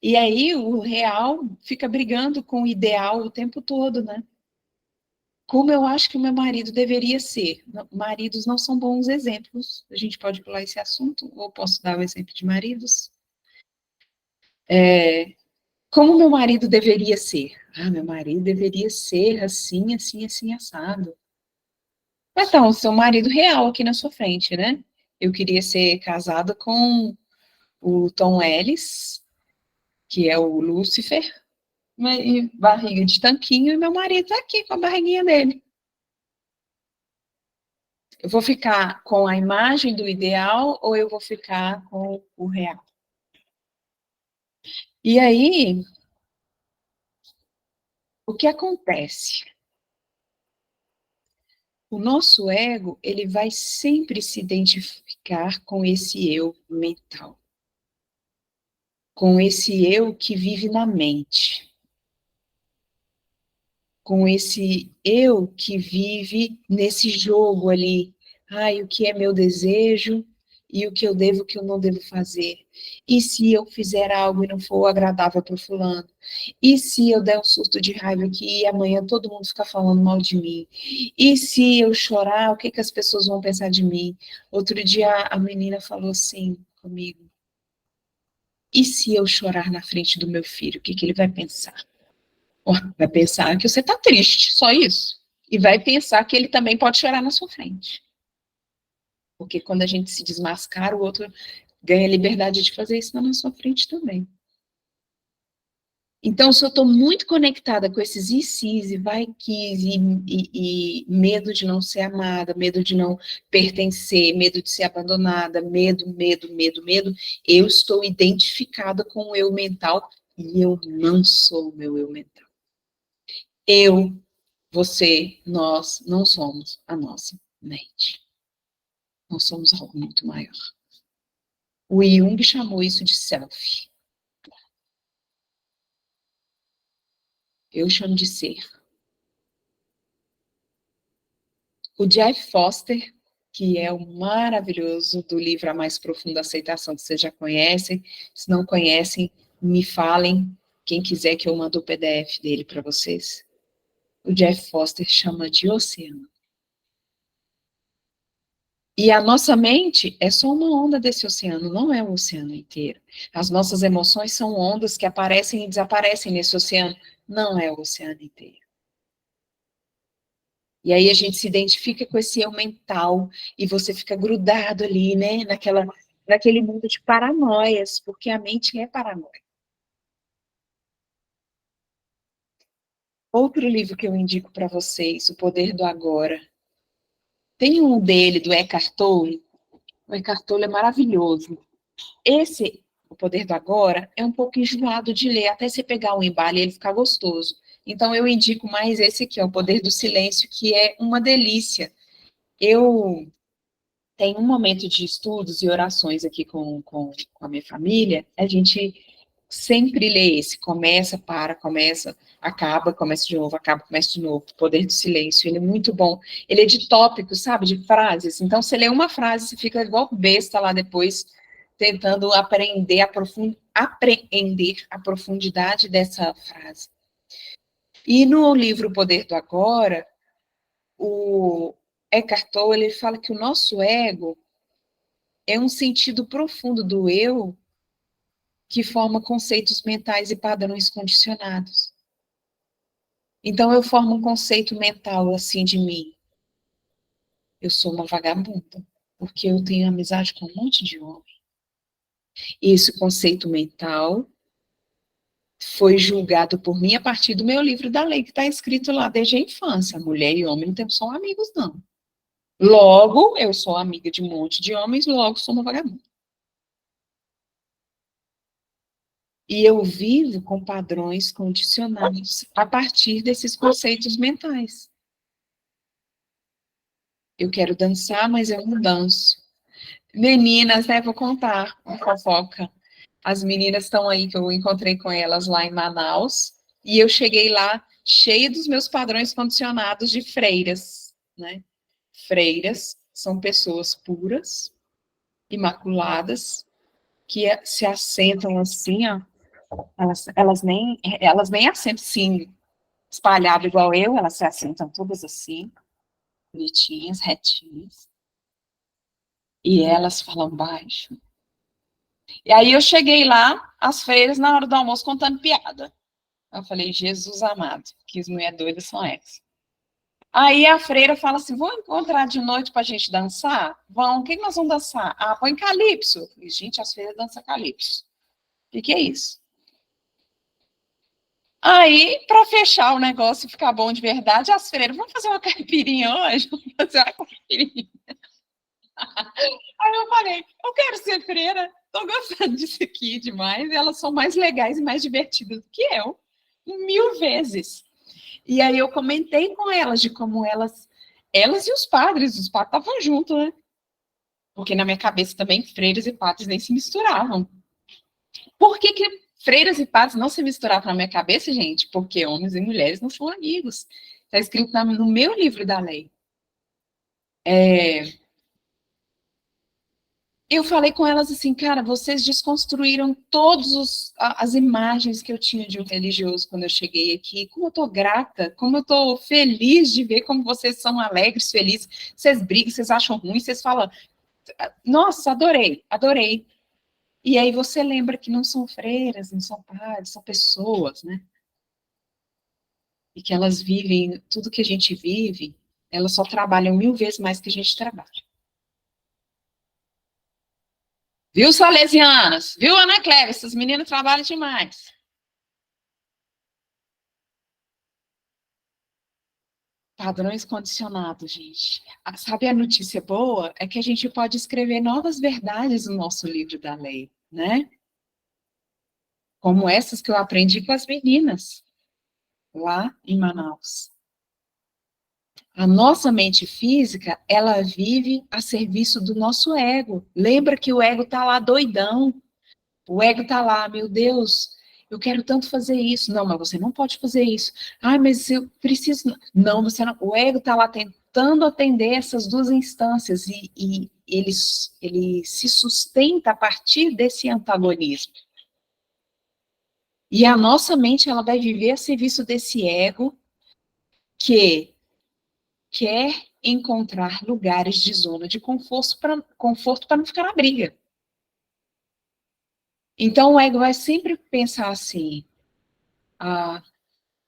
E aí o real fica brigando com o ideal o tempo todo, né? Como eu acho que o meu marido deveria ser. Maridos não são bons exemplos. A gente pode pular esse assunto, ou posso dar o exemplo de maridos. Como meu marido deveria ser? Meu marido deveria ser assim, assim, assim, assado. Então, o seu marido real aqui na sua frente, né? Eu queria ser casada com o Tom Ellis, que é o Lúcifer, e barriga de tanquinho, e meu marido tá aqui com a barriguinha dele. Eu vou ficar com a imagem do ideal ou eu vou ficar com o real? E aí, o que acontece? O nosso ego, ele vai sempre se identificar com esse eu mental, com esse eu que vive na mente, com esse eu que vive nesse jogo ali. O que é meu desejo e o que eu devo, o que eu não devo fazer. E se eu fizer algo e não for agradável para o fulano? E se eu der um surto de raiva aqui e amanhã todo mundo ficar falando mal de mim? E se eu chorar, o que as pessoas vão pensar de mim? Outro dia a menina falou assim comigo: e se eu chorar na frente do meu filho, o que ele vai pensar? Vai pensar que você está triste, só isso. E vai pensar que ele também pode chorar na sua frente. Porque quando a gente se desmascara, o outro ganha liberdade de fazer isso na sua frente também. Então, se eu estou muito conectada com esses e se's e vai quis, e medo de não ser amada, medo de não pertencer, medo de ser abandonada, medo, eu estou identificada com o eu mental e eu não sou o meu eu mental. Eu, você, nós não somos a nossa mente. Nós somos algo muito maior. O Jung chamou isso de self. Eu chamo de ser. O Jeff Foster, que é o maravilhoso do livro A Mais Profunda Aceitação, que vocês já conhecem. Se não conhecem, me falem. Quem quiser que eu mande o PDF dele para vocês. O Jeff Foster chama de oceano. E a nossa mente é só uma onda desse oceano, não é o oceano inteiro. As nossas emoções são ondas que aparecem e desaparecem nesse oceano, não é o oceano inteiro. E aí a gente se identifica com esse eu mental e você fica grudado ali, né, naquele mundo de paranoias, porque a mente é paranoia. Outro livro que eu indico para vocês, O Poder do Agora. Tem um dele, do Eckhart Tolle. O Eckhart Tolle é maravilhoso. Esse, O Poder do Agora, é um pouco enjoado de ler, até você pegar um embalo e ele ficar gostoso. Então, eu indico mais esse aqui, O Poder do Silêncio, que é uma delícia. Eu tenho um momento de estudos e orações aqui com a minha família, a gente sempre lê esse, começa, para, começa, acaba, começa de novo, acaba, começa de novo. O Poder do Silêncio, ele é muito bom. Ele é de tópicos, sabe, de frases. Então, você lê uma frase, você fica igual besta lá depois, tentando apreender a profundidade dessa frase. E no livro O Poder do Agora, o Eckhart Tolle, ele fala que o nosso ego é um sentido profundo do eu que forma conceitos mentais e padrões condicionados. Então, eu formo um conceito mental, assim, de mim. eu sou uma vagabunda, porque eu tenho amizade com um monte de homem. E esse conceito mental foi julgado por mim a partir do meu livro da lei, que está escrito lá desde a infância. Mulher e homem não são amigos, não. Logo, eu sou amiga de um monte de homens, logo sou uma vagabunda. E eu vivo com padrões condicionados a partir desses conceitos mentais. Eu quero dançar, mas eu não danço. Meninas, né, vou contar uma fofoca. As meninas estão aí, que eu encontrei com elas lá em Manaus, e eu cheguei lá cheia dos meus padrões condicionados de freiras, né? Freiras são pessoas puras, imaculadas, que se assentam assim, ó. Elas nem assentam assim, espalhado igual eu, elas se assentam todas assim, bonitinhas, retinhas. E elas falam baixo. E aí eu cheguei lá, as freiras, na hora do almoço, contando piada. Eu falei, Jesus amado, que as mulheres doidas são essas. Aí a freira fala assim, vamos encontrar de noite pra gente dançar? Vão, o que nós vamos dançar? Ah, põe calypso. Eu falei, gente, as freiras dançam calypso. O que é isso? Aí, para fechar o negócio e ficar bom de verdade, as freiras, vamos fazer uma caipirinha hoje? Vamos fazer uma caipirinha. Aí eu falei, eu quero ser freira, tô gostando disso aqui demais, e elas são mais legais e mais divertidas do que eu, 1000 vezes. E aí eu comentei com elas de como elas e os padres estavam juntos, né? Porque na minha cabeça também freiras e padres nem se misturavam. Por que freiras e padres não se misturavam na minha cabeça, gente? Porque homens e mulheres não são amigos. Está escrito no meu livro da lei. Eu falei com elas assim, cara, vocês desconstruíram todas as imagens que eu tinha de um religioso quando eu cheguei aqui. Como eu tô grata, como eu tô feliz de ver como vocês são alegres, felizes. Vocês brigam, vocês acham ruim, vocês falam, nossa, adorei, adorei. E aí você lembra que não são freiras, não são padres, são pessoas, né? E que elas vivem tudo que a gente vive, elas só trabalham 1000 vezes mais que a gente trabalha. Viu, Salesianas? Viu, Ana Clévia? Essas meninas trabalham demais. Padrões condicionados, gente. Sabe a notícia boa? É que a gente pode escrever novas verdades no nosso livro da lei, né? Como essas que eu aprendi com as meninas lá em Manaus. A nossa mente física, ela vive a serviço do nosso ego. Lembra que o ego tá lá doidão. O ego tá lá, meu Deus, eu quero tanto fazer isso. Não, mas você não pode fazer isso. Ah, mas eu preciso. Não, você não. O ego tá lá tentando atender essas duas instâncias e ele se sustenta a partir desse antagonismo. E a nossa mente, ela vai viver a serviço desse ego que quer encontrar lugares de zona de conforto para não ficar na briga. Então, o ego vai sempre pensar assim,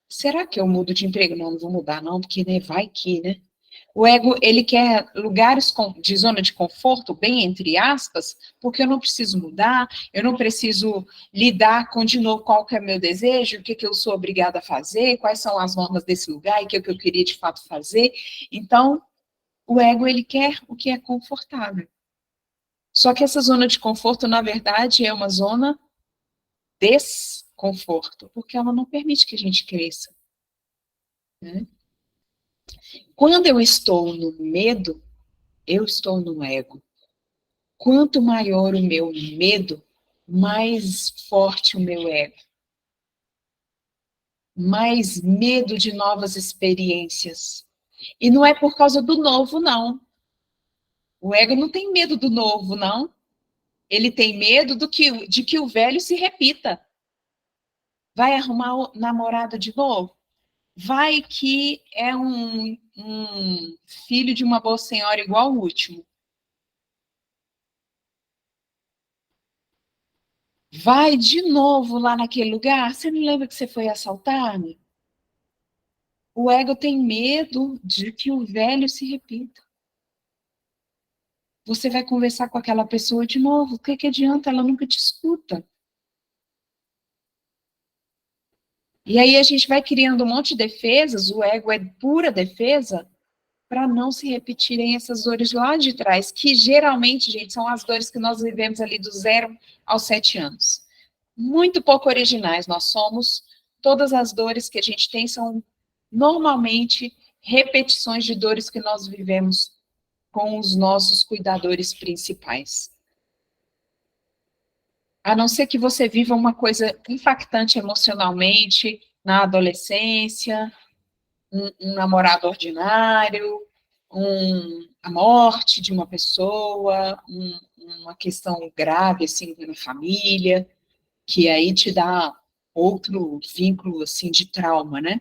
será que eu mudo de emprego? Não, não vou mudar não, porque né, vai que, né? O ego, ele quer lugares de zona de conforto, bem entre aspas, porque eu não preciso mudar, eu não preciso lidar com, de novo, qual que é o meu desejo, o que, que eu sou obrigada a fazer, quais são as normas desse lugar e o que eu queria de fato fazer. Então, o ego, ele quer o que é confortável. Só que essa zona de conforto, na verdade, é uma zona desconforto, porque ela não permite que a gente cresça. Né? Quando eu estou no medo, eu estou no ego. Quanto maior o meu medo, mais forte o meu ego. Mais medo de novas experiências. E não é por causa do novo, não. O ego não tem medo do novo, não. Ele tem medo de que o velho se repita. Vai arrumar o namorado de novo? Vai que é um filho de uma boa senhora igual o último. Vai de novo lá naquele lugar. Você não lembra que você foi assaltar-me? O ego tem medo de que o velho se repita. você vai conversar com aquela pessoa de novo, o que que adianta? Ela nunca te escuta. E aí a gente vai criando um monte de defesas, o ego é pura defesa, para não se repetirem essas dores lá de trás, que geralmente, gente, são as dores que nós vivemos ali do 0 aos 7 anos. Muito pouco originais nós somos, todas as dores que a gente tem são normalmente repetições de dores que nós vivemos com os nossos cuidadores principais. A não ser que você viva uma coisa impactante emocionalmente na adolescência, um namorado ordinário, a morte de uma pessoa, uma questão grave, assim, na família, que aí te dá outro vínculo, assim, de trauma, né?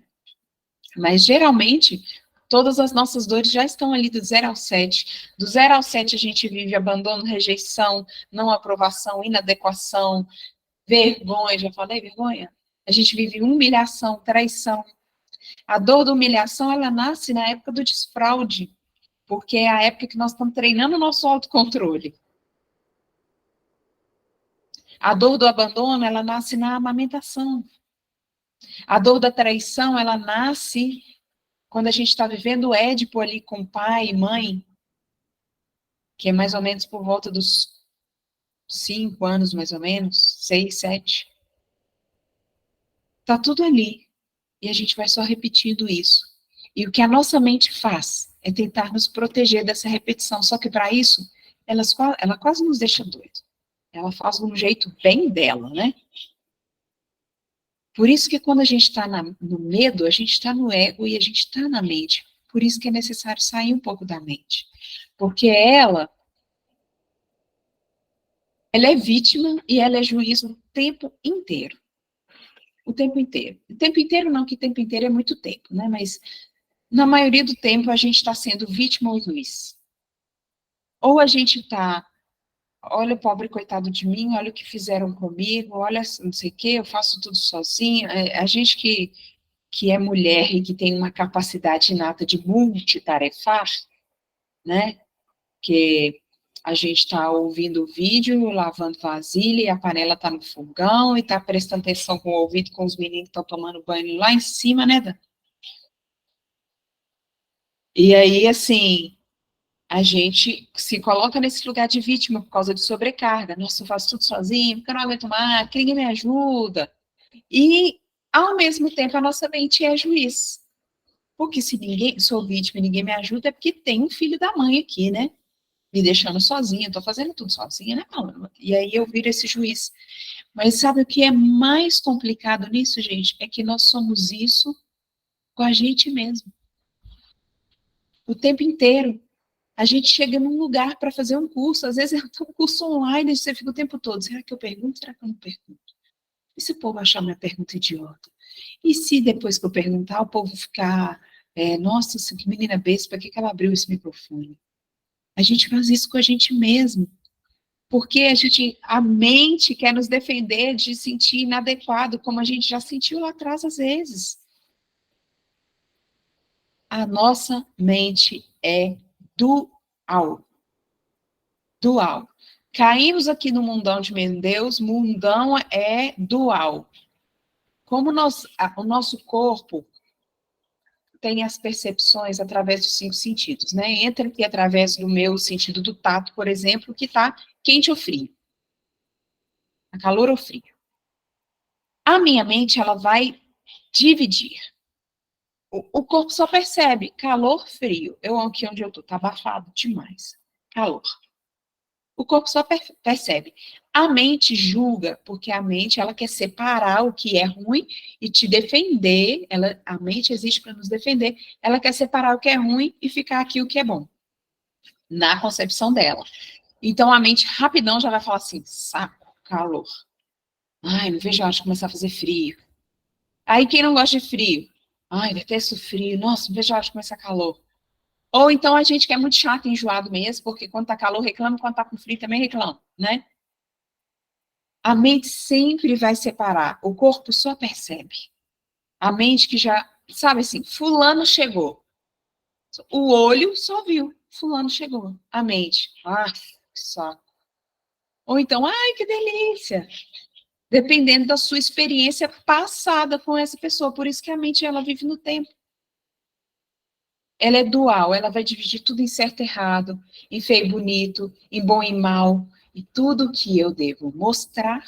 Mas, geralmente, todas as nossas dores já estão ali do 0 ao 7. Do 0 ao 7 a gente vive abandono, rejeição, não aprovação, inadequação, vergonha, já falei vergonha? A gente vive humilhação, traição. A dor da humilhação, ela nasce na época do desfraude, porque é a época que nós estamos treinando o nosso autocontrole. A dor do abandono, ela nasce na amamentação. A dor da traição, ela nasce quando a gente está vivendo o Édipo ali com pai e mãe, que é mais ou menos por volta dos 5 anos, mais ou menos, 6, 7. Tá tudo ali. E a gente vai só repetindo isso. E o que a nossa mente faz é tentar nos proteger dessa repetição. Só que para isso, ela quase nos deixa doido. Ela faz de um jeito bem dela, né? Por isso que quando a gente está no medo, a gente está no ego e a gente está na mente. Por isso que é necessário sair um pouco da mente. Porque ela é vítima e ela é juiz o tempo inteiro. O tempo inteiro. O tempo inteiro não, que tempo inteiro é muito tempo, né? Mas na maioria do tempo a gente está sendo vítima ou juiz. Ou a gente está, olha o pobre coitado de mim, olha o que fizeram comigo, olha não sei o quê, eu faço tudo sozinha. A gente que é mulher e que tem uma capacidade inata de multitarefar, né? Que a gente está ouvindo o vídeo, lavando vasilha, e a panela está no fogão, e está prestando atenção com o ouvido com os meninos que estão tomando banho lá em cima, né, Dan? E aí, assim, a gente se coloca nesse lugar de vítima por causa de sobrecarga. Nossa, eu faço tudo sozinho, porque eu não aguento mais, porque ninguém me ajuda. E, ao mesmo tempo, a nossa mente é juiz. Porque se ninguém, sou vítima e ninguém me ajuda, é porque tem um filho da mãe aqui, né? Me deixando sozinha, tô fazendo tudo sozinha, né, Paula? E aí eu viro esse juiz. Mas sabe o que é mais complicado nisso, gente? É que nós somos isso com a gente mesmo. O tempo inteiro. A gente chega num lugar para fazer um curso, às vezes é um curso online, você fica o tempo todo, será que eu pergunto? Será que eu não pergunto? E se o povo achar minha pergunta idiota? E se depois que eu perguntar, o povo ficar, nossa, que menina besta, para que ela abriu esse microfone? A gente faz isso com a gente mesmo, porque a mente quer nos defender de sentir inadequado, como a gente já sentiu lá atrás às vezes. A nossa mente é dual. Dual. Caímos aqui no mundão de meu Deus, mundão é dual. Como o nosso corpo tem as percepções através dos 5 sentidos, né? Entra aqui através do meu sentido do tato, por exemplo, que está quente ou frio. A calor ou frio. A minha mente, ela vai dividir. O corpo só percebe calor, frio. Eu aqui onde eu tô, tá abafado demais. Calor. O corpo só percebe. A mente julga, porque a mente, ela quer separar o que é ruim e te defender. A mente existe para nos defender. Ela quer separar o que é ruim e ficar aqui o que é bom. Na concepção dela. Então, a mente rapidão já vai falar assim, saco, calor. Ai, não vejo a hora de começar a fazer frio. Aí, quem não gosta de frio? Ai, detesto frio. Nossa, não vejo a hora de começar calor. Ou então a gente que é muito chato e enjoado mesmo, porque quando tá calor reclama, quando tá com frio também reclama, né? A mente sempre vai separar, o corpo só percebe. A mente que já, sabe assim, fulano chegou. O olho só viu, fulano chegou. A mente, que saco. Ou então, ai, que delícia. Dependendo da sua experiência passada com essa pessoa. Por isso que a mente, ela vive no tempo. Ela é dual, ela vai dividir tudo em certo e errado, em feio e bonito, em bom e mal. E tudo que eu devo mostrar,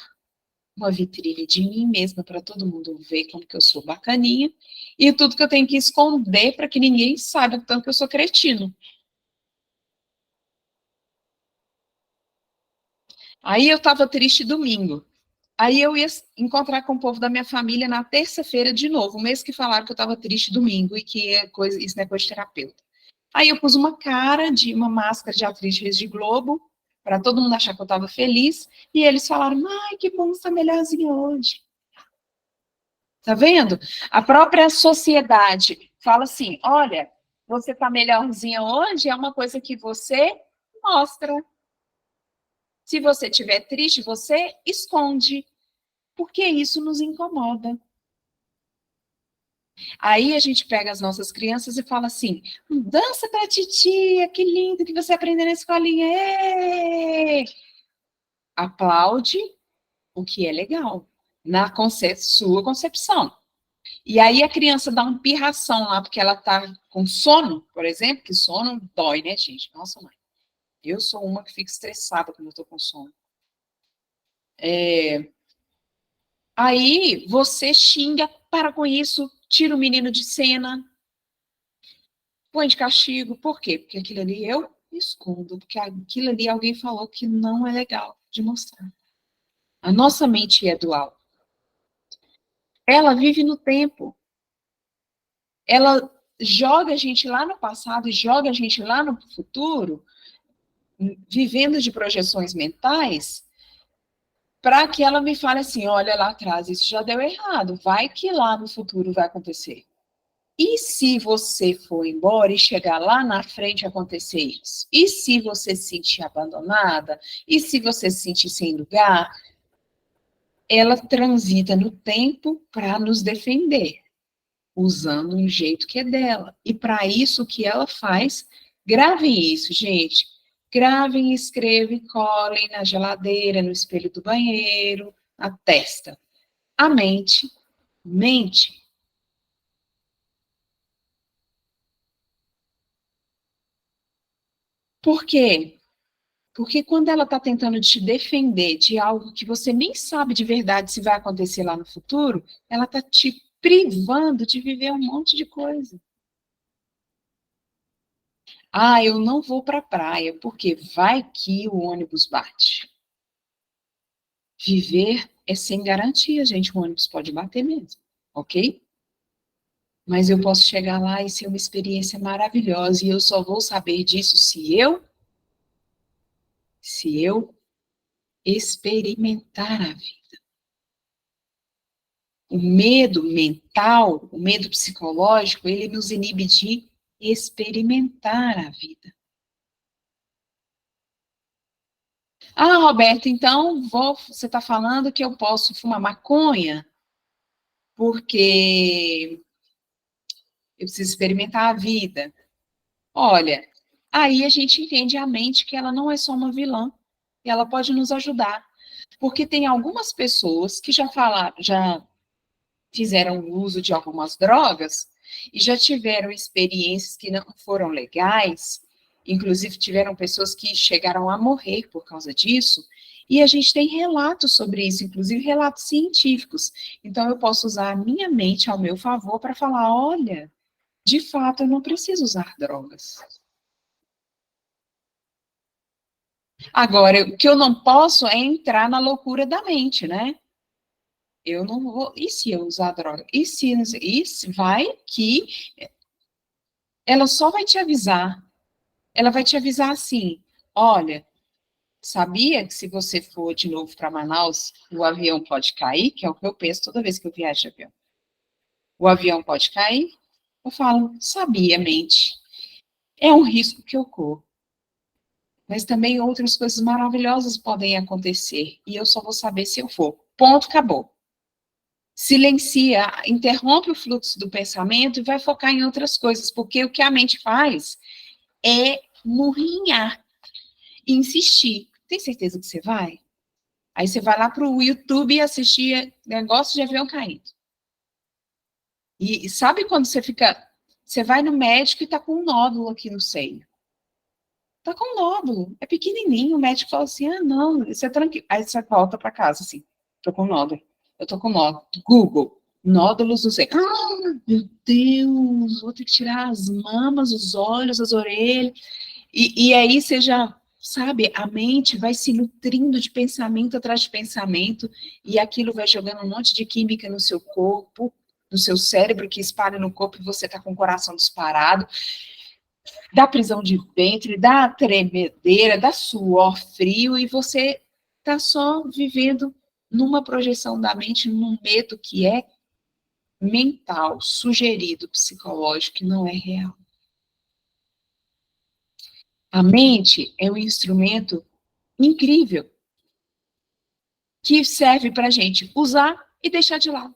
uma vitrine de mim mesma para todo mundo ver como que eu sou bacaninha, e tudo que eu tenho que esconder para que ninguém saiba tanto que eu sou cretino. Aí eu estava triste domingo. Aí eu ia encontrar com o povo da minha família na terça-feira de novo, mesmo que falaram que eu estava triste domingo e que isso não é coisa de terapeuta. Aí eu pus uma máscara de atriz de Rede Globo, para todo mundo achar que eu estava feliz, e eles falaram, ai, que bom, você está melhorzinho hoje. Tá vendo? A própria sociedade fala assim, olha, você está melhorzinha hoje, é uma coisa que você mostra. Se você estiver triste, você esconde, porque isso nos incomoda. Aí a gente pega as nossas crianças e fala assim, dança pra titia, que lindo que você aprendeu na escolinha. Êêê! Aplaude o que é legal, na sua concepção. E aí a criança dá um pirração lá, porque ela tá com sono, por exemplo, que sono dói, né, gente? Nossa, mãe. Eu sou uma que fica estressada quando eu tô com sono. Aí você xinga, para com isso, tira o menino de cena, põe de castigo. Por quê? Porque aquilo ali eu escondo, porque aquilo ali alguém falou que não é legal de mostrar. A nossa mente é dual. Ela vive no tempo. Ela joga a gente lá no passado e joga a gente lá no futuro, vivendo de projeções mentais, para que ela me fale assim, olha lá atrás, isso já deu errado, vai que lá no futuro vai acontecer. E se você for embora e chegar lá na frente acontecer isso? E se você se sentir abandonada? E se você se sentir sem lugar? Ela transita no tempo para nos defender, usando um jeito que é dela. E para isso, o que ela faz? Gravem isso, gente. Gravem, escrevem, colhem na geladeira, no espelho do banheiro, na testa. A mente mente. Por quê? Porque quando ela está tentando te defender de algo que você nem sabe de verdade se vai acontecer lá no futuro, ela está te privando de viver um monte de coisa. Ah, eu não vou para a praia, porque vai que o ônibus bate. Viver é sem garantia, gente, o ônibus pode bater mesmo, ok? Mas eu posso chegar lá e ser uma experiência maravilhosa, e eu só vou saber disso se eu experimentar a vida. O medo mental, o medo psicológico, ele nos inibe de experimentar a vida. Ah, Roberto, então você está falando que eu posso fumar maconha porque eu preciso experimentar a vida. Olha, aí a gente entende a mente que ela não é só uma vilã, e ela pode nos ajudar. Porque tem algumas pessoas que já fizeram uso de algumas drogas e já tiveram experiências que não foram legais, inclusive tiveram pessoas que chegaram a morrer por causa disso, e a gente tem relatos sobre isso, inclusive relatos científicos. Então eu posso usar a minha mente ao meu favor para falar, olha, de fato eu não preciso usar drogas. Agora, o que eu não posso é entrar na loucura da mente, né? Eu não vou. E se eu usar droga? E se vai que ela só vai te avisar. Ela vai te avisar assim: olha, sabia que se você for de novo para Manaus, o avião pode cair? Que é o que eu penso toda vez que eu viajo de avião. O avião pode cair? Eu falo, sabia, mente. É um risco que eu corro. Mas também outras coisas maravilhosas podem acontecer. E eu só vou saber se eu for. Ponto, acabou. silencia, interrompe o fluxo do pensamento e vai focar em outras coisas, porque o que a mente faz é murrinhar e insistir. Tem certeza que você vai? Aí você vai lá para o YouTube e assistir negócio de avião caindo. E sabe quando você vai no médico e tá com um nódulo aqui no seio? Tá com um nódulo, é pequenininho, o médico fala assim, não, isso é tranquilo. Aí você volta para casa assim, tô com nódulo, eu tô com nódulo. Google, nódulos no seio. Meu Deus, vou ter que tirar as mamas, os olhos, as orelhas. E aí você já, sabe, a mente vai se nutrindo de pensamento atrás de pensamento, e aquilo vai jogando um monte de química no seu corpo, no seu cérebro, que espalha no corpo, e você tá com o coração disparado, dá prisão de ventre, dá tremedeira, dá suor frio, e você tá só vivendo numa projeção da mente, num medo que é mental, sugerido, psicológico, que não é real. A mente é um instrumento incrível que serve para a gente usar e deixar de lado.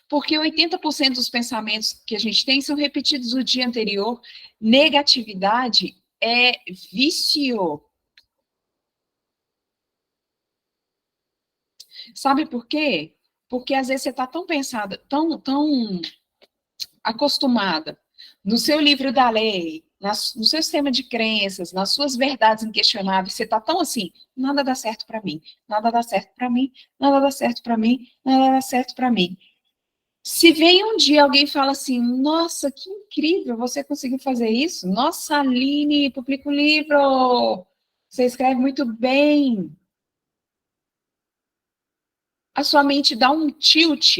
Porque 80% dos pensamentos que a gente tem são repetidos no dia anterior. Negatividade é vício. Sabe por quê? Porque às vezes você está tão pensada, tão acostumada no seu livro da lei, no seu sistema de crenças, nas suas verdades inquestionáveis, você está tão assim, nada dá certo para mim, nada dá certo para mim, nada dá certo para mim, nada dá certo para mim. Se vem um dia alguém e fala assim, nossa, que incrível, você conseguiu fazer isso? Nossa, Aline, publica um livro, você escreve muito bem. A sua mente dá um tilt,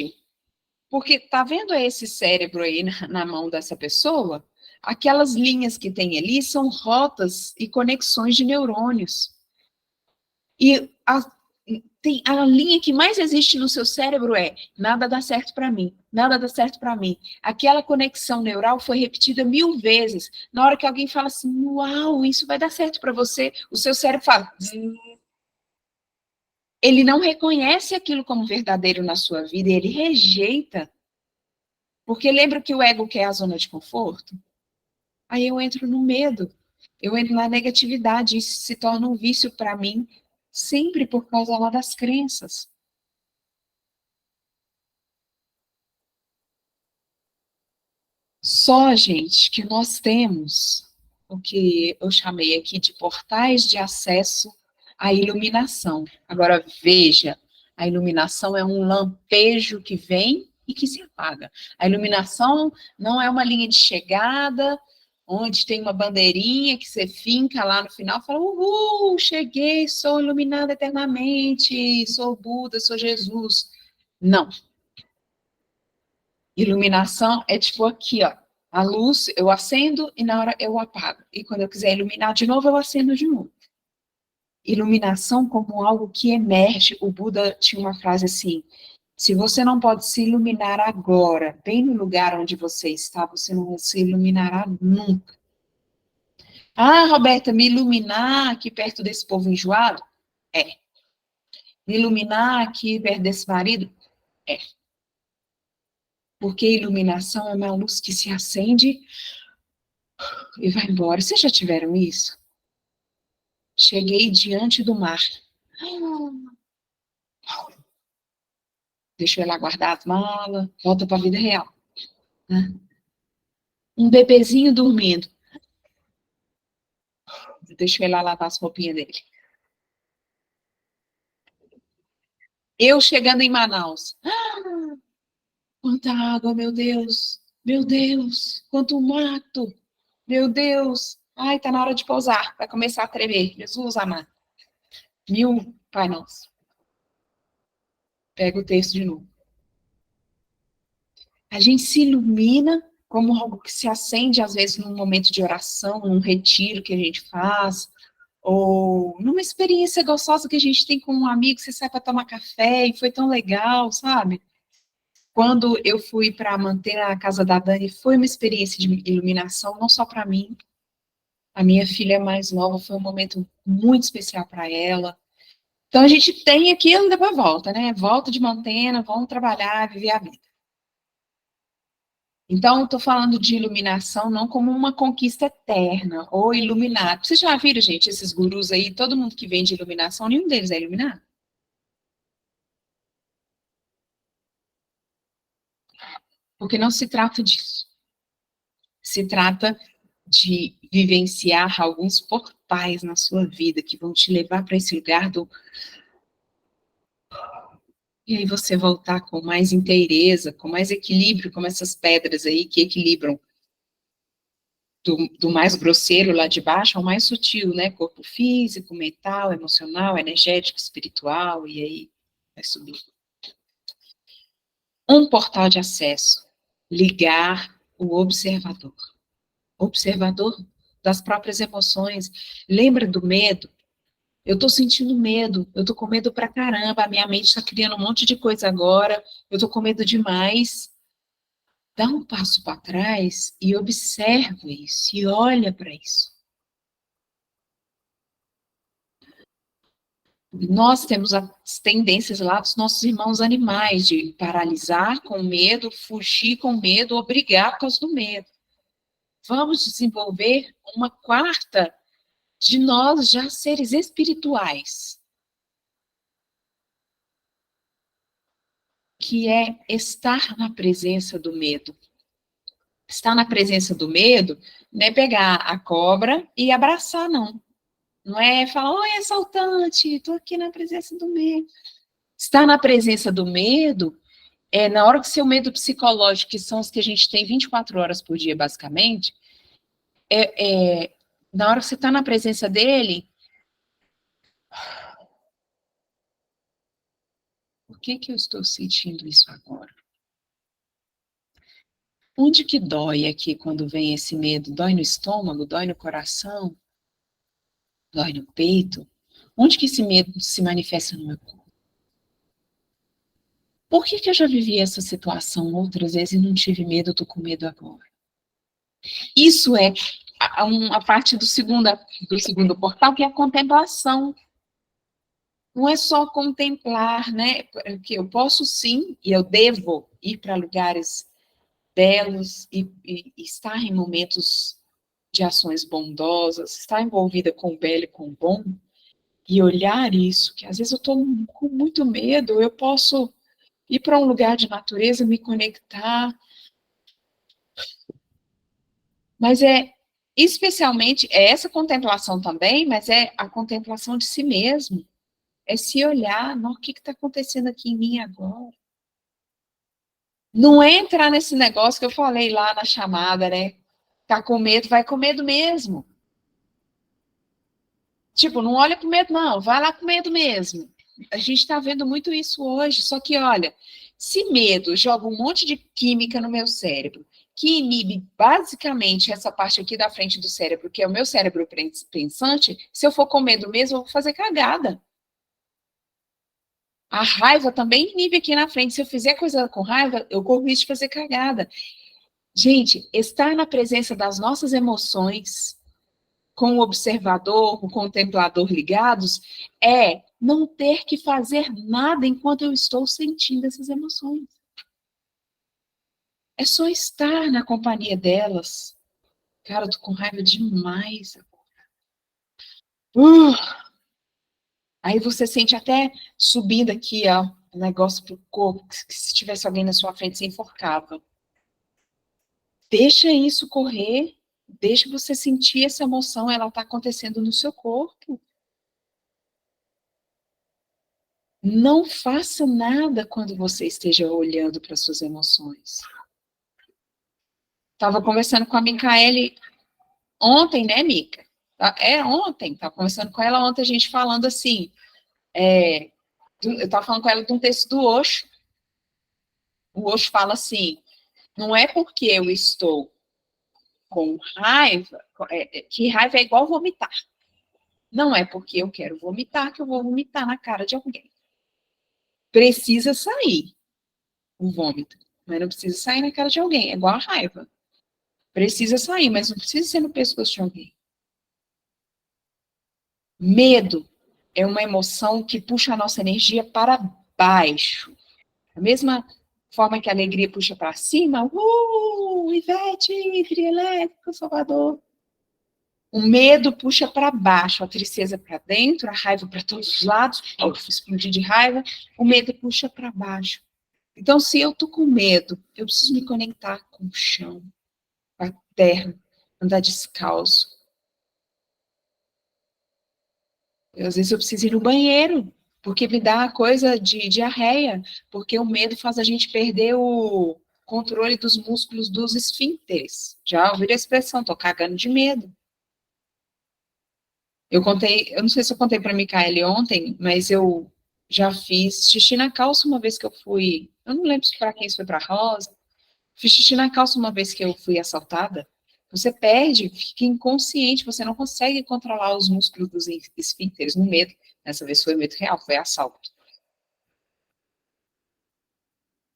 porque tá vendo esse cérebro aí na mão dessa pessoa? Aquelas linhas que tem ali são rotas e conexões de neurônios. E a linha que mais existe no seu cérebro é nada dá certo para mim, nada dá certo para mim. Aquela conexão neural foi repetida 1000 vezes. Na hora que alguém fala assim, uau, isso vai dar certo para você, o seu cérebro fala, ele não reconhece aquilo como verdadeiro na sua vida, ele rejeita. Porque lembra que o ego quer a zona de conforto? Aí eu entro no medo, eu entro na negatividade, isso se torna um vício para mim, sempre por causa lá das crenças. Só, gente, que nós temos o que eu chamei aqui de portais de acesso à iluminação. Agora, veja, a iluminação é um lampejo que vem e que se apaga. A iluminação não é uma linha de chegada, onde tem uma bandeirinha que você finca lá no final e fala, uhul, cheguei, sou iluminada eternamente, sou Buda, sou Jesus. Não. Iluminação é tipo aqui, ó. A luz eu acendo e na hora eu apago. E quando eu quiser iluminar de novo, eu acendo de novo. Iluminação como algo que emerge. O Buda tinha uma frase assim, se você não pode se iluminar agora, bem no lugar onde você está, você não se iluminará nunca. Ah, Roberta, me iluminar aqui perto desse povo enjoado? É. Me iluminar aqui perto desse marido? É. Porque iluminação é uma luz que se acende e vai embora. Vocês já tiveram isso? Cheguei diante do mar. Deixou ela guardar as malas, volta para a vida real. Né? Um bebezinho dormindo. Deixou ela lavar as roupinhas dele. Eu chegando em Manaus. Quanta água, meu Deus. Meu Deus. Quanto mato. Meu Deus. Ai, tá na hora de pousar. Vai começar a tremer. Jesus amado. Pai nosso. Pega o texto de novo. A gente se ilumina como algo que se acende, às vezes, num momento de oração, num retiro que a gente faz, ou numa experiência gostosa que a gente tem com um amigo, você sai para tomar café e foi tão legal, sabe? Quando eu fui para manter a casa da Dani, foi uma experiência de iluminação, não só para mim. A minha filha mais nova foi um momento muito especial para ela. Então, a gente tem aquilo e depois volta, né? Volta de antena, vamos trabalhar, viver a vida. Então, estou falando de iluminação não como uma conquista eterna ou iluminado. Vocês já viram, gente, esses gurus aí, todo mundo que vem de iluminação, nenhum deles é iluminado? Porque não se trata disso. Se trata de vivenciar alguns portais na sua vida que vão te levar para esse lugar do... E aí você voltar com mais inteireza, com mais equilíbrio, como essas pedras aí que equilibram do mais grosseiro lá de baixo ao mais sutil, né? Corpo físico, mental, emocional, energético, espiritual, e aí vai subir. Um portal de acesso, ligar o observador. Observador das próprias emoções. Lembra do medo? Eu tô sentindo medo, eu tô com medo pra caramba, a minha mente tá criando um monte de coisa agora, eu tô com medo demais. Dá um passo para trás e observa isso, e olha para isso. Nós temos as tendências lá dos nossos irmãos animais, de paralisar com medo, fugir com medo, ou brigar por causa do medo. Vamos desenvolver uma quarta de nós já seres espirituais, que é estar na presença do medo. Estar na presença do medo não é pegar a cobra e abraçar, não. Não é falar, oi, assaltante, estou aqui na presença do medo. Estar na presença do medo é na hora que seu medo psicológico, que são os que a gente tem 24 horas por dia, basicamente, na hora que você está na presença dele, por que eu estou sentindo isso agora? Onde que dói aqui quando vem esse medo? Dói no estômago? Dói no coração? Dói no peito? Onde que esse medo se manifesta no meu corpo? Por que eu já vivi essa situação outras vezes e não tive medo, eu tô com medo agora? Isso é a parte do segundo portal, que é a contemplação. Não é só contemplar, né? Porque eu posso sim, e eu devo ir para lugares belos e estar em momentos de ações bondosas, estar envolvida com o belo e com o bom, e olhar isso, que às vezes eu estou com muito medo, eu posso ir para um lugar de natureza, me conectar, mas especialmente, é essa contemplação também, mas é a contemplação de si mesmo, é se olhar, o que está acontecendo aqui em mim agora? Não é entrar nesse negócio que eu falei lá na chamada, né? Tá com medo, vai com medo mesmo. Tipo, não olha com medo, não, vai lá com medo mesmo. A gente está vendo muito isso hoje, só que, olha, se medo joga um monte de química no meu cérebro, que inibe basicamente essa parte aqui da frente do cérebro, que é o meu cérebro pensante, se eu for com medo mesmo, eu vou fazer cagada. A raiva também inibe aqui na frente. Se eu fizer coisa com raiva, eu corro risco de fazer cagada. Gente, estar na presença das nossas emoções, com o observador, o contemplador ligados, é não ter que fazer nada enquanto eu estou sentindo essas emoções. É só estar na companhia delas. Cara, eu tô com raiva demais agora. Aí você sente até subindo aqui, ó, o negócio pro corpo, que se tivesse alguém na sua frente, você enforcava. Deixa isso correr, deixa você sentir essa emoção, ela está acontecendo no seu corpo. Não faça nada quando você esteja olhando para suas emoções. Estava conversando com a Micaele ontem, né, Mica? Ontem, estava conversando com ela ontem, a gente falando assim, eu estava falando com ela de um texto do Osho. O Osho fala assim, não é porque eu estou com raiva, que raiva é igual vomitar. Não é porque eu quero vomitar que eu vou vomitar na cara de alguém. Precisa sair o vômito, mas não precisa sair na cara de alguém. É igual a raiva. Precisa sair, mas não precisa ser no pescoço de alguém. Medo é uma emoção que puxa a nossa energia para baixo. Da mesma forma que a alegria puxa para cima, Ivete, trielétrico, Salvador. O medo puxa para baixo, a tristeza para dentro, a raiva para todos os lados, explodir de raiva, o medo puxa para baixo. Então, se eu tô com medo, eu preciso me conectar com o chão, com a terra, andar descalço. Às vezes eu preciso ir no banheiro, porque me dá uma coisa de diarreia, porque o medo faz a gente perder o controle dos músculos dos esfíncteres. Já ouviram a expressão, tô cagando de medo. Eu não sei se eu contei para a Micaele ontem, mas eu já fiz xixi na calça uma vez que eu fui, eu não lembro se para quem, se foi para Rosa, fiz xixi na calça uma vez que eu fui assaltada. Você perde, fica inconsciente, você não consegue controlar os músculos dos esfíncteres no medo. Dessa vez foi medo real, foi assalto.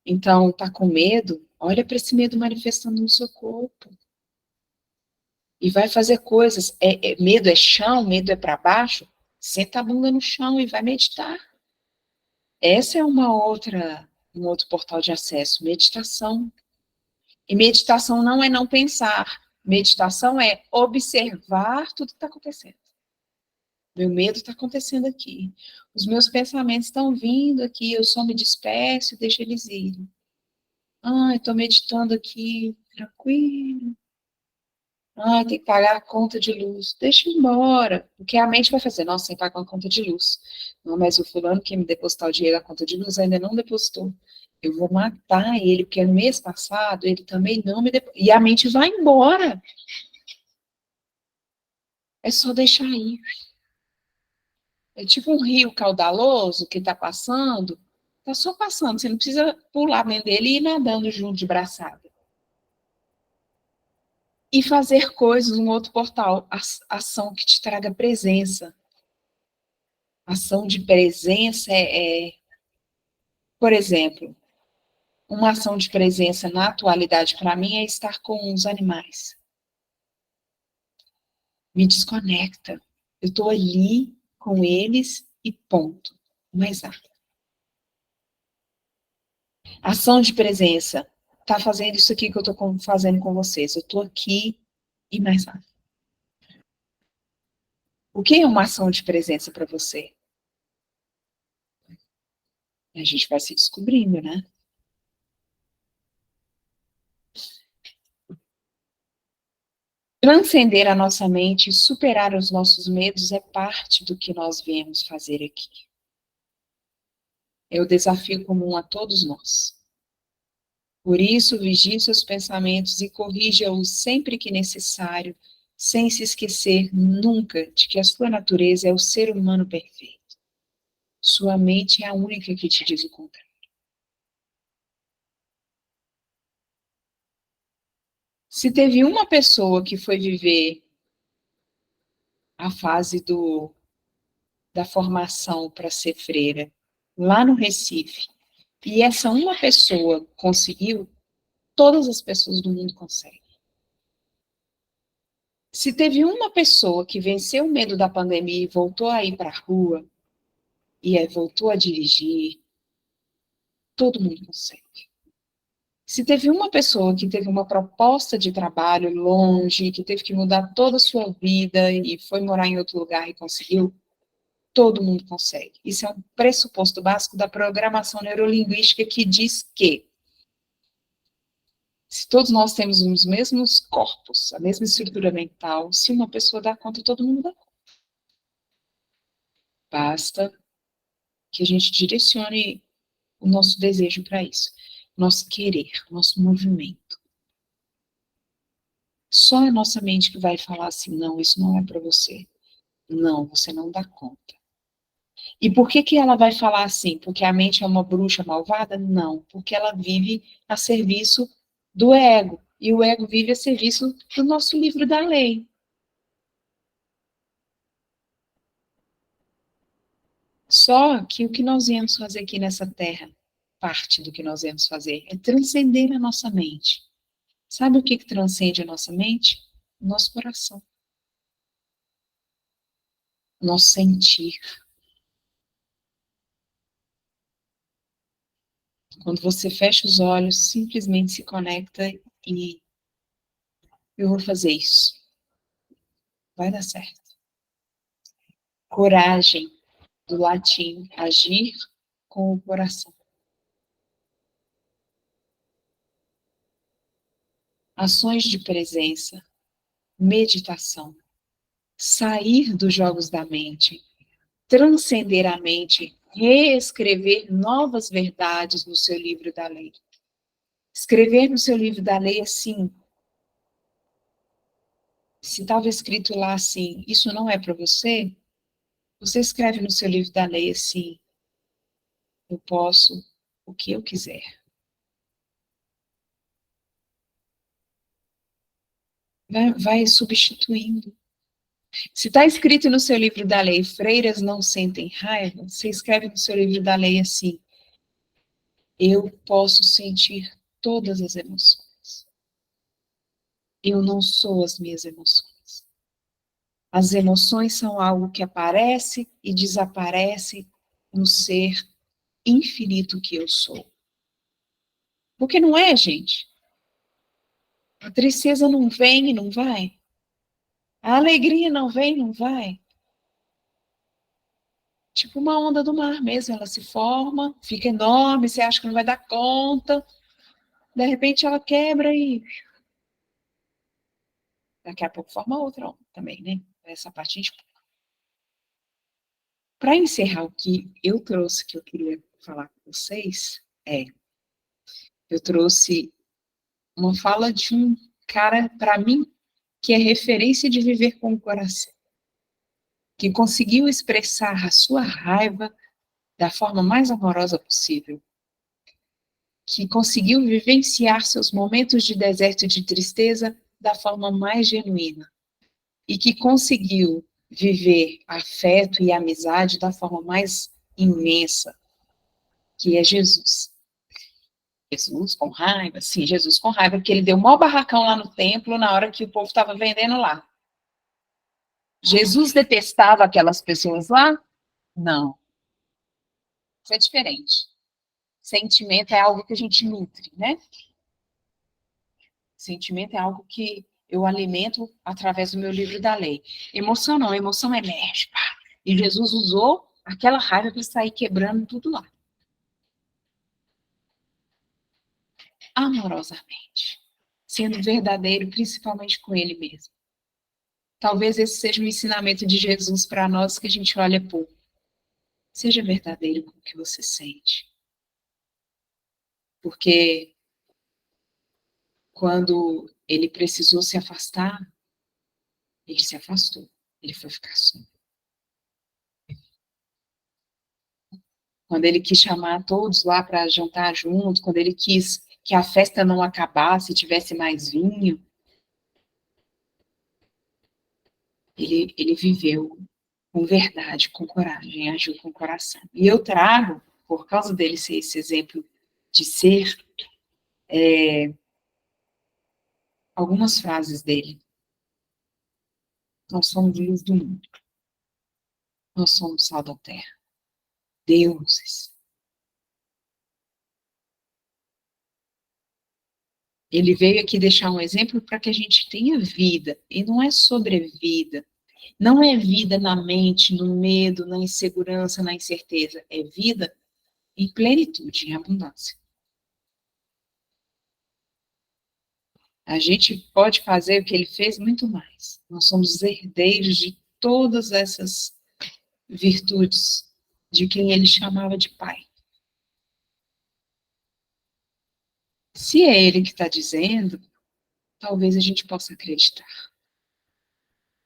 Então, tá com medo? Olha para esse medo manifestando no seu corpo. E vai fazer coisas. Medo é chão, medo é para baixo. Senta a bunda no chão e vai meditar. Essa é um outro portal de acesso, meditação. E meditação não é não pensar. Meditação é observar tudo que está acontecendo. Meu medo está acontecendo aqui. Os meus pensamentos estão vindo aqui, eu só me despeço e deixo eles irem. Estou meditando aqui, tranquilo. Tem que pagar a conta de luz. Deixa eu ir embora. Porque a mente vai fazer, nossa, tem que pagar uma conta de luz. Não, mas o fulano que me depositar o dinheiro da conta de luz ainda não depositou. Eu vou matar ele, porque no mês passado ele também não me depositou. E a mente vai embora. É só deixar ir. É tipo um rio caudaloso que está passando. Está só passando. Você não precisa pular dentro dele e ir nadando junto de braçada. E fazer coisas, um outro portal, ação que te traga presença. Ação de presença por exemplo, uma ação de presença na atualidade para mim é estar com os animais. Me desconecta. Eu estou ali com eles e ponto. Mais nada. Ação de presença. Tá fazendo isso aqui que eu estou fazendo com vocês. Eu estou aqui e mais nada. O que é uma ação de presença para você? A gente vai se descobrindo, né? Transcender a nossa mente e superar os nossos medos é parte do que nós viemos fazer aqui. É o desafio comum a todos nós. Por isso, vigie seus pensamentos e corrija-os sempre que necessário, sem se esquecer nunca de que a sua natureza é o ser humano perfeito. Sua mente é a única que te diz o contrário. Se teve uma pessoa que foi viver a fase da formação para ser freira lá no Recife, e essa uma pessoa conseguiu, todas as pessoas do mundo conseguem. Se teve uma pessoa que venceu o medo da pandemia e voltou a ir para a rua, e voltou a dirigir, todo mundo consegue. Se teve uma pessoa que teve uma proposta de trabalho longe, que teve que mudar toda a sua vida e foi morar em outro lugar e conseguiu, todo mundo consegue. Isso é um pressuposto básico da programação neurolinguística que diz que se todos nós temos os mesmos corpos, a mesma estrutura mental, se uma pessoa dá conta, todo mundo dá conta. Basta que a gente direcione o nosso desejo para isso, nosso querer, nosso movimento. Só a nossa mente que vai falar assim, não, isso não é para você. Não, você não dá conta. E por que ela vai falar assim? Porque a mente é uma bruxa malvada? Não, porque ela vive a serviço do ego. E o ego vive a serviço do nosso livro da lei. Só que o que nós viemos fazer aqui nessa terra, parte do que nós viemos fazer, é transcender a nossa mente. Sabe o que transcende a nossa mente? O nosso coração. O nosso sentir. Quando você fecha os olhos, simplesmente se conecta e eu vou fazer isso. Vai dar certo. Coragem, do latim, agir com o coração. Ações de presença, meditação, sair dos jogos da mente, transcender a mente, reescrever novas verdades no seu livro da lei. Escrever no seu livro da lei assim, se estava escrito lá assim, isso não é para você, você escreve no seu livro da lei assim, eu posso o que eu quiser. Vai substituindo. Se está escrito no seu livro da lei, freiras não sentem raiva, você escreve no seu livro da lei assim, eu posso sentir todas as emoções. Eu não sou as minhas emoções. As emoções são algo que aparece e desaparece no ser infinito que eu sou. Porque não é, gente. A tristeza não vem e não vai. A alegria não vem e não vai. Tipo uma onda do mar mesmo, ela se forma, fica enorme, você acha que não vai dar conta, de repente ela quebra e daqui a pouco forma outra onda também, né? Essa parte a gente... Para encerrar o que eu trouxe, que eu queria falar com vocês, eu trouxe uma fala de um cara, para mim, que é referência de viver com o coração, que conseguiu expressar a sua raiva da forma mais amorosa possível, que conseguiu vivenciar seus momentos de deserto e de tristeza da forma mais genuína, e que conseguiu viver afeto e amizade da forma mais imensa, que é Jesus. Jesus com raiva, sim, Jesus com raiva, porque ele deu um maior barracão lá no templo na hora que o povo estava vendendo lá. Jesus detestava aquelas pessoas lá? Não. Isso é diferente. Sentimento é algo que a gente nutre, né? Sentimento é algo que eu alimento através do meu livro da lei. Emoção não, emoção emerge. Pá. E Jesus usou aquela raiva para sair quebrando tudo lá. Amorosamente. Sendo verdadeiro, principalmente com ele mesmo. Talvez esse seja um ensinamento de Jesus para nós que a gente olha pouco. Seja verdadeiro com o que você sente. Porque quando ele precisou se afastar, ele se afastou. Ele foi ficar só. Quando ele quis chamar todos lá para jantar junto, quando ele quis que a festa não acabasse, tivesse mais vinho, ele viveu com verdade, com coragem, agiu com coração. E eu trago, por causa dele ser esse exemplo de ser, algumas frases dele. Nós somos luz do mundo. Nós somos sal da terra. Deuses. Ele veio aqui deixar um exemplo para que a gente tenha vida, e não é sobrevida. Não é vida na mente, no medo, na insegurança, na incerteza. É vida em plenitude, em abundância. A gente pode fazer o que ele fez muito mais. Nós somos herdeiros de todas essas virtudes de quem ele chamava de pai. Se é ele que está dizendo, talvez a gente possa acreditar.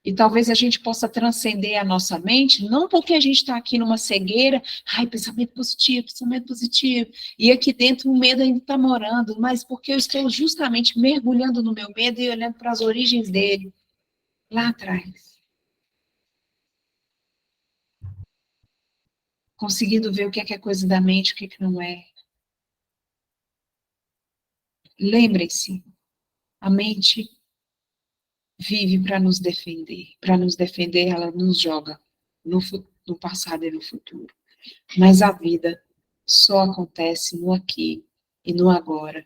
E talvez a gente possa transcender a nossa mente, não porque a gente está aqui numa cegueira, pensamento positivo, e aqui dentro o medo ainda está morando, mas porque eu estou justamente mergulhando no meu medo e olhando para as origens dele, lá atrás. Conseguindo ver o que é coisa da mente, o que não é. Lembrem-se, a mente vive para nos defender. Para nos defender, ela nos joga no passado e no futuro. Mas a vida só acontece no aqui e no agora.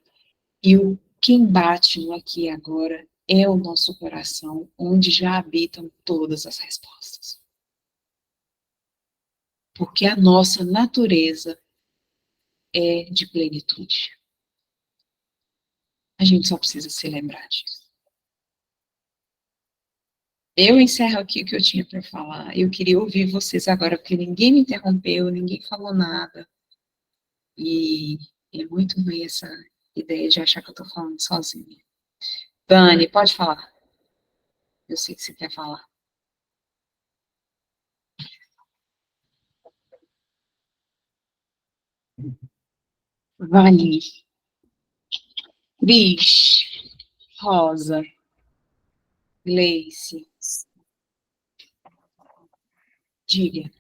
E quem bate no aqui e agora é o nosso coração, onde já habitam todas as respostas. Porque a nossa natureza é de plenitude. A gente só precisa se lembrar disso. Eu encerro aqui o que eu tinha para falar. Eu queria ouvir vocês agora, porque ninguém me interrompeu, ninguém falou nada. E é muito ruim essa ideia de achar que eu estou falando sozinha. Dani, pode falar. Eu sei que você quer falar. Vani, Cris, Rosa, Gleice, diga.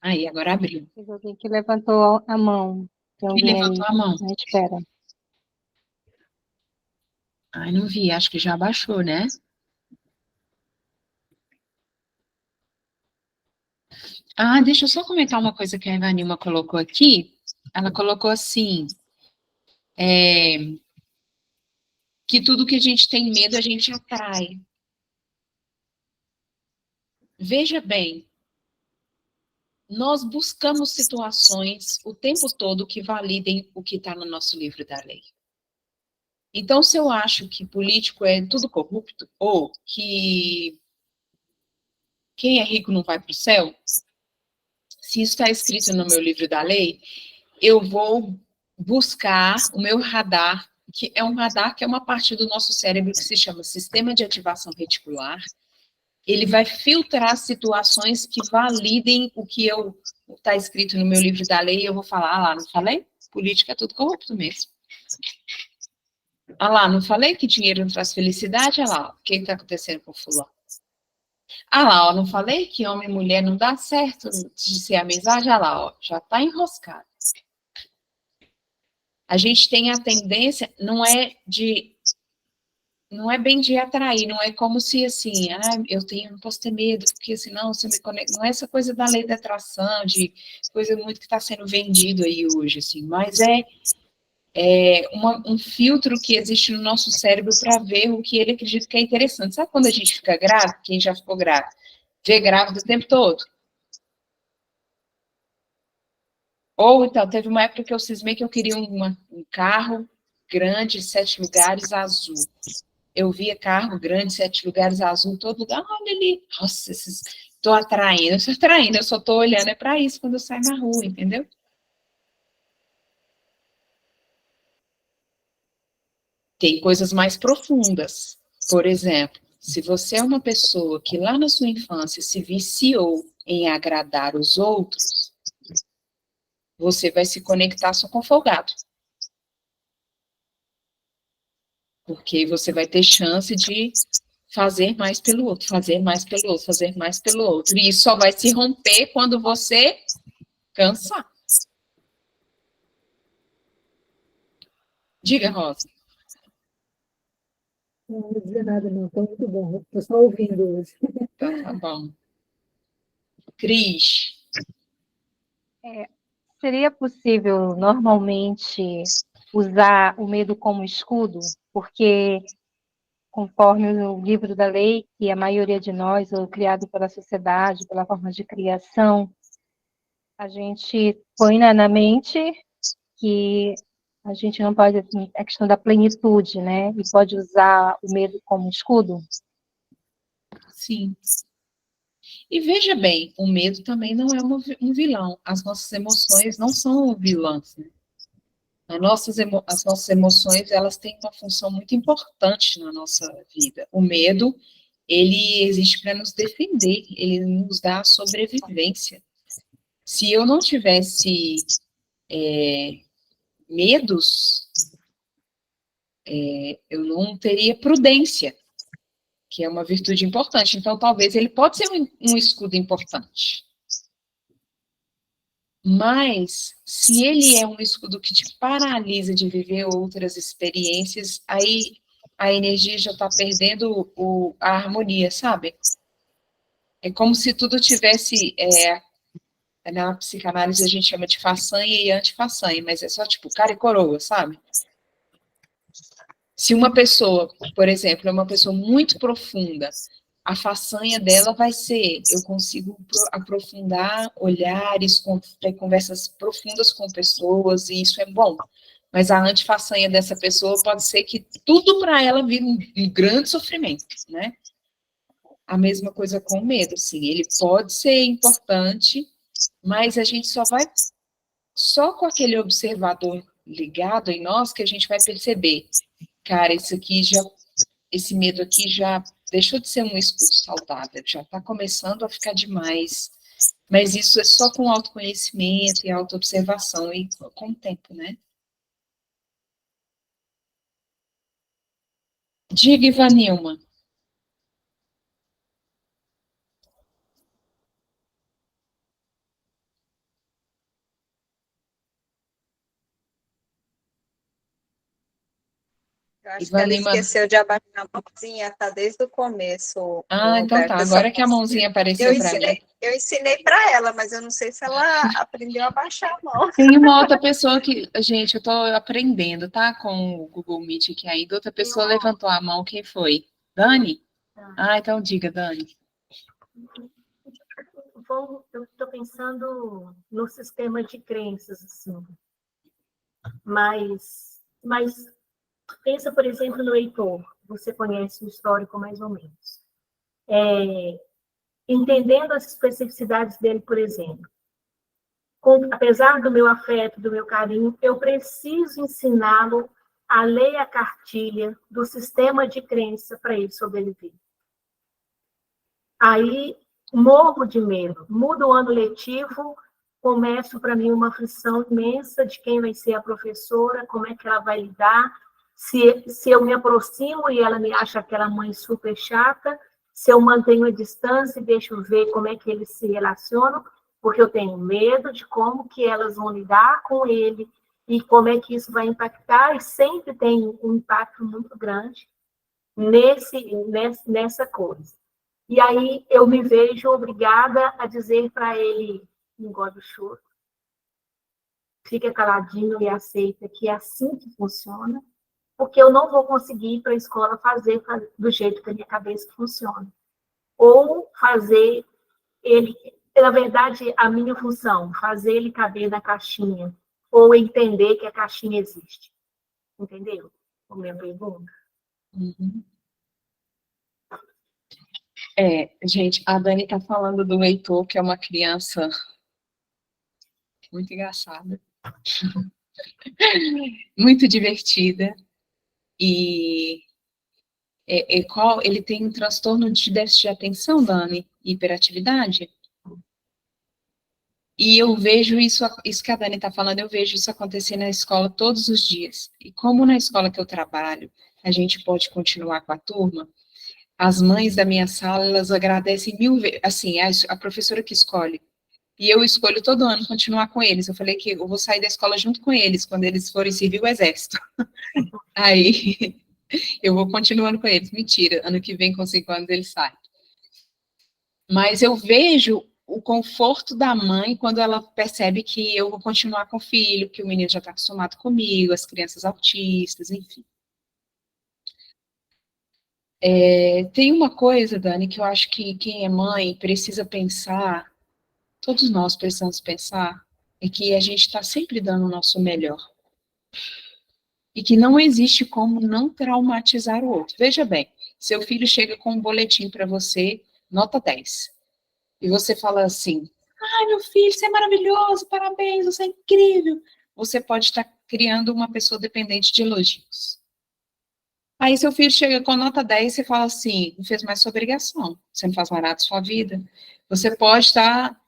Aí, agora abriu. Teve alguém que levantou a mão. Tem Quem alguém levantou aí a mão? na espera. Ai, não vi, acho que já abaixou, né? Ah, deixa eu só comentar uma coisa que a Ivanilma colocou aqui. Ela colocou assim, que tudo que a gente tem medo, a gente atrai. Veja bem, nós buscamos situações o tempo todo que validem o que está no nosso livro da lei. Então, se eu acho que político é tudo corrupto, ou que quem é rico não vai para o céu, se isso está escrito no meu livro da lei, eu vou buscar o meu radar, que é um radar que é uma parte do nosso cérebro que se chama sistema de ativação reticular. Ele vai filtrar situações que validem o que está escrito no meu livro da lei, e eu vou falar, ah lá, não falei? Política é tudo corrupto mesmo. Ah lá, não falei que dinheiro não traz felicidade? Ah lá, o que está acontecendo com o fulano? Ah lá, ó, não falei que homem e mulher não dá certo de ser amizade? Ah lá, ó, já está enroscado. A gente tem a tendência, não é bem de atrair, não é como se assim, não posso ter medo, porque senão você me conecta, não é essa coisa da lei da atração, de coisa muito que está sendo vendido aí hoje, assim, mas um filtro que existe no nosso cérebro para ver o que ele acredita que é interessante. Sabe quando a gente fica grávida, quem já ficou grávida, vê grávida o tempo todo? Ou então, teve uma época que eu cismei que eu queria um carro grande, 7 lugares, azul. Eu via carro grande, 7 lugares, azul, em todo lugar. Olha ali, nossa, estou atraindo, eu só estou olhando para isso quando eu saio na rua, entendeu? Tem coisas mais profundas. Por exemplo, se você é uma pessoa que lá na sua infância se viciou em agradar os outros, você vai se conectar só com folgado. Porque você vai ter chance de fazer mais pelo outro, fazer mais pelo outro, fazer mais pelo outro. E isso só vai se romper quando você cansar. Diga, Rosa. Não vou dizer nada, não. Estou muito bom. Estou só ouvindo hoje. Então, tá bom. Cris. Seria possível, normalmente, usar o medo como escudo? Porque, conforme o livro da lei, que a maioria de nós, ou criado pela sociedade, pela forma de criação, a gente põe na mente que a gente não pode, assim, a questão da plenitude, né? E pode usar o medo como escudo? Sim. E veja bem, o medo também não é um vilão. As nossas emoções não são vilãs, né? As nossas emoções, elas têm uma função muito importante na nossa vida. O medo, ele existe para nos defender, ele nos dá a sobrevivência. Se eu não tivesse medos, eu não teria prudência, que é uma virtude importante. Então, talvez ele pode ser um escudo importante. Mas, se ele é um escudo que te paralisa de viver outras experiências, aí a energia já está perdendo a harmonia, sabe? É como se tudo tivesse, na psicanálise a gente chama de façanha e antifaçanha, mas é só tipo cara e coroa, sabe? Se uma pessoa, por exemplo, é uma pessoa muito profunda, a façanha dela vai ser, eu consigo aprofundar olhares, ter conversas profundas com pessoas, e isso é bom. Mas a antifaçanha dessa pessoa pode ser que tudo para ela vire um grande sofrimento, né? A mesma coisa com o medo, sim. Ele pode ser importante, mas a gente só com aquele observador ligado em nós que a gente vai perceber, cara, esse medo aqui já deixou de ser um escudo saudável, já está começando a ficar demais. Mas isso é só com autoconhecimento e autoobservação e com o tempo, né? Diga, Ivanilma. Eu acho que ela Ivanilma. esqueceu de abaixar a mãozinha, tá desde o começo, Ah, então tá. Roberta. Agora que a mãozinha apareceu para mim. Eu ensinei para ela, mas eu não sei se ela aprendeu a baixar a mão. Tem uma outra pessoa que, gente, eu tô aprendendo, tá? Com o Google Meet aqui ainda. Outra pessoa levantou a mão. Quem foi? Dani? Ah, então diga, Dani. Eu estou pensando no sistema de crenças, assim. Mas pensa, por exemplo, no Heitor. Você conhece o histórico mais ou menos. Entendendo as especificidades dele, por exemplo. Apesar do meu afeto, do meu carinho, eu preciso ensiná-lo a ler a cartilha do sistema de crença para ele sobreviver. Aí, morro de medo. Muda o ano letivo, começo para mim uma aflição imensa de quem vai ser a professora, como é que ela vai lidar, se eu me aproximo e ela me acha aquela mãe super chata, se eu mantenho a distância e deixo ver como é que eles se relacionam, porque eu tenho medo de como que elas vão lidar com ele e como é que isso vai impactar, e sempre tem um impacto muito grande nessa coisa. E aí eu me vejo obrigada a dizer para ele, engole o choro, fica caladinho e aceita que é assim que funciona, porque eu não vou conseguir ir para a escola fazer do jeito que a minha cabeça funciona. Ou fazer ele, na verdade, a minha função, fazer ele caber na caixinha, ou entender que a caixinha existe. Entendeu? A minha pergunta. Uhum. Gente, a Dani está falando do Heitor, que é uma criança muito engraçada, muito divertida, e ele tem um transtorno de déficit de atenção, Dani, hiperatividade. E eu vejo isso que a Dani está falando, eu vejo isso acontecer na escola todos os dias. E como na escola que eu trabalho, a gente pode continuar com a turma, as mães da minha sala, elas agradecem 1000 vezes, assim, a professora que escolhe. E eu escolho todo ano continuar com eles. Eu falei que eu vou sair da escola junto com eles, quando eles forem servir o exército. Aí, eu vou continuando com eles. Mentira, ano que vem, com 5 anos, eles saem. Mas eu vejo o conforto da mãe quando ela percebe que eu vou continuar com o filho, que o menino já está acostumado comigo, as crianças autistas, enfim. Tem uma coisa, Dani, que eu acho que quem é mãe precisa pensar, todos nós precisamos pensar, é que a gente está sempre dando o nosso melhor. E que não existe como não traumatizar o outro. Veja bem, seu filho chega com um boletim para você, nota 10. E você fala assim, ai, meu filho, você é maravilhoso, parabéns, você é incrível. Você pode estar criando uma pessoa dependente de elogios. Aí seu filho chega com nota 10 e você fala assim, não fez mais sua obrigação, você não faz mais nada da sua vida. Você pode estar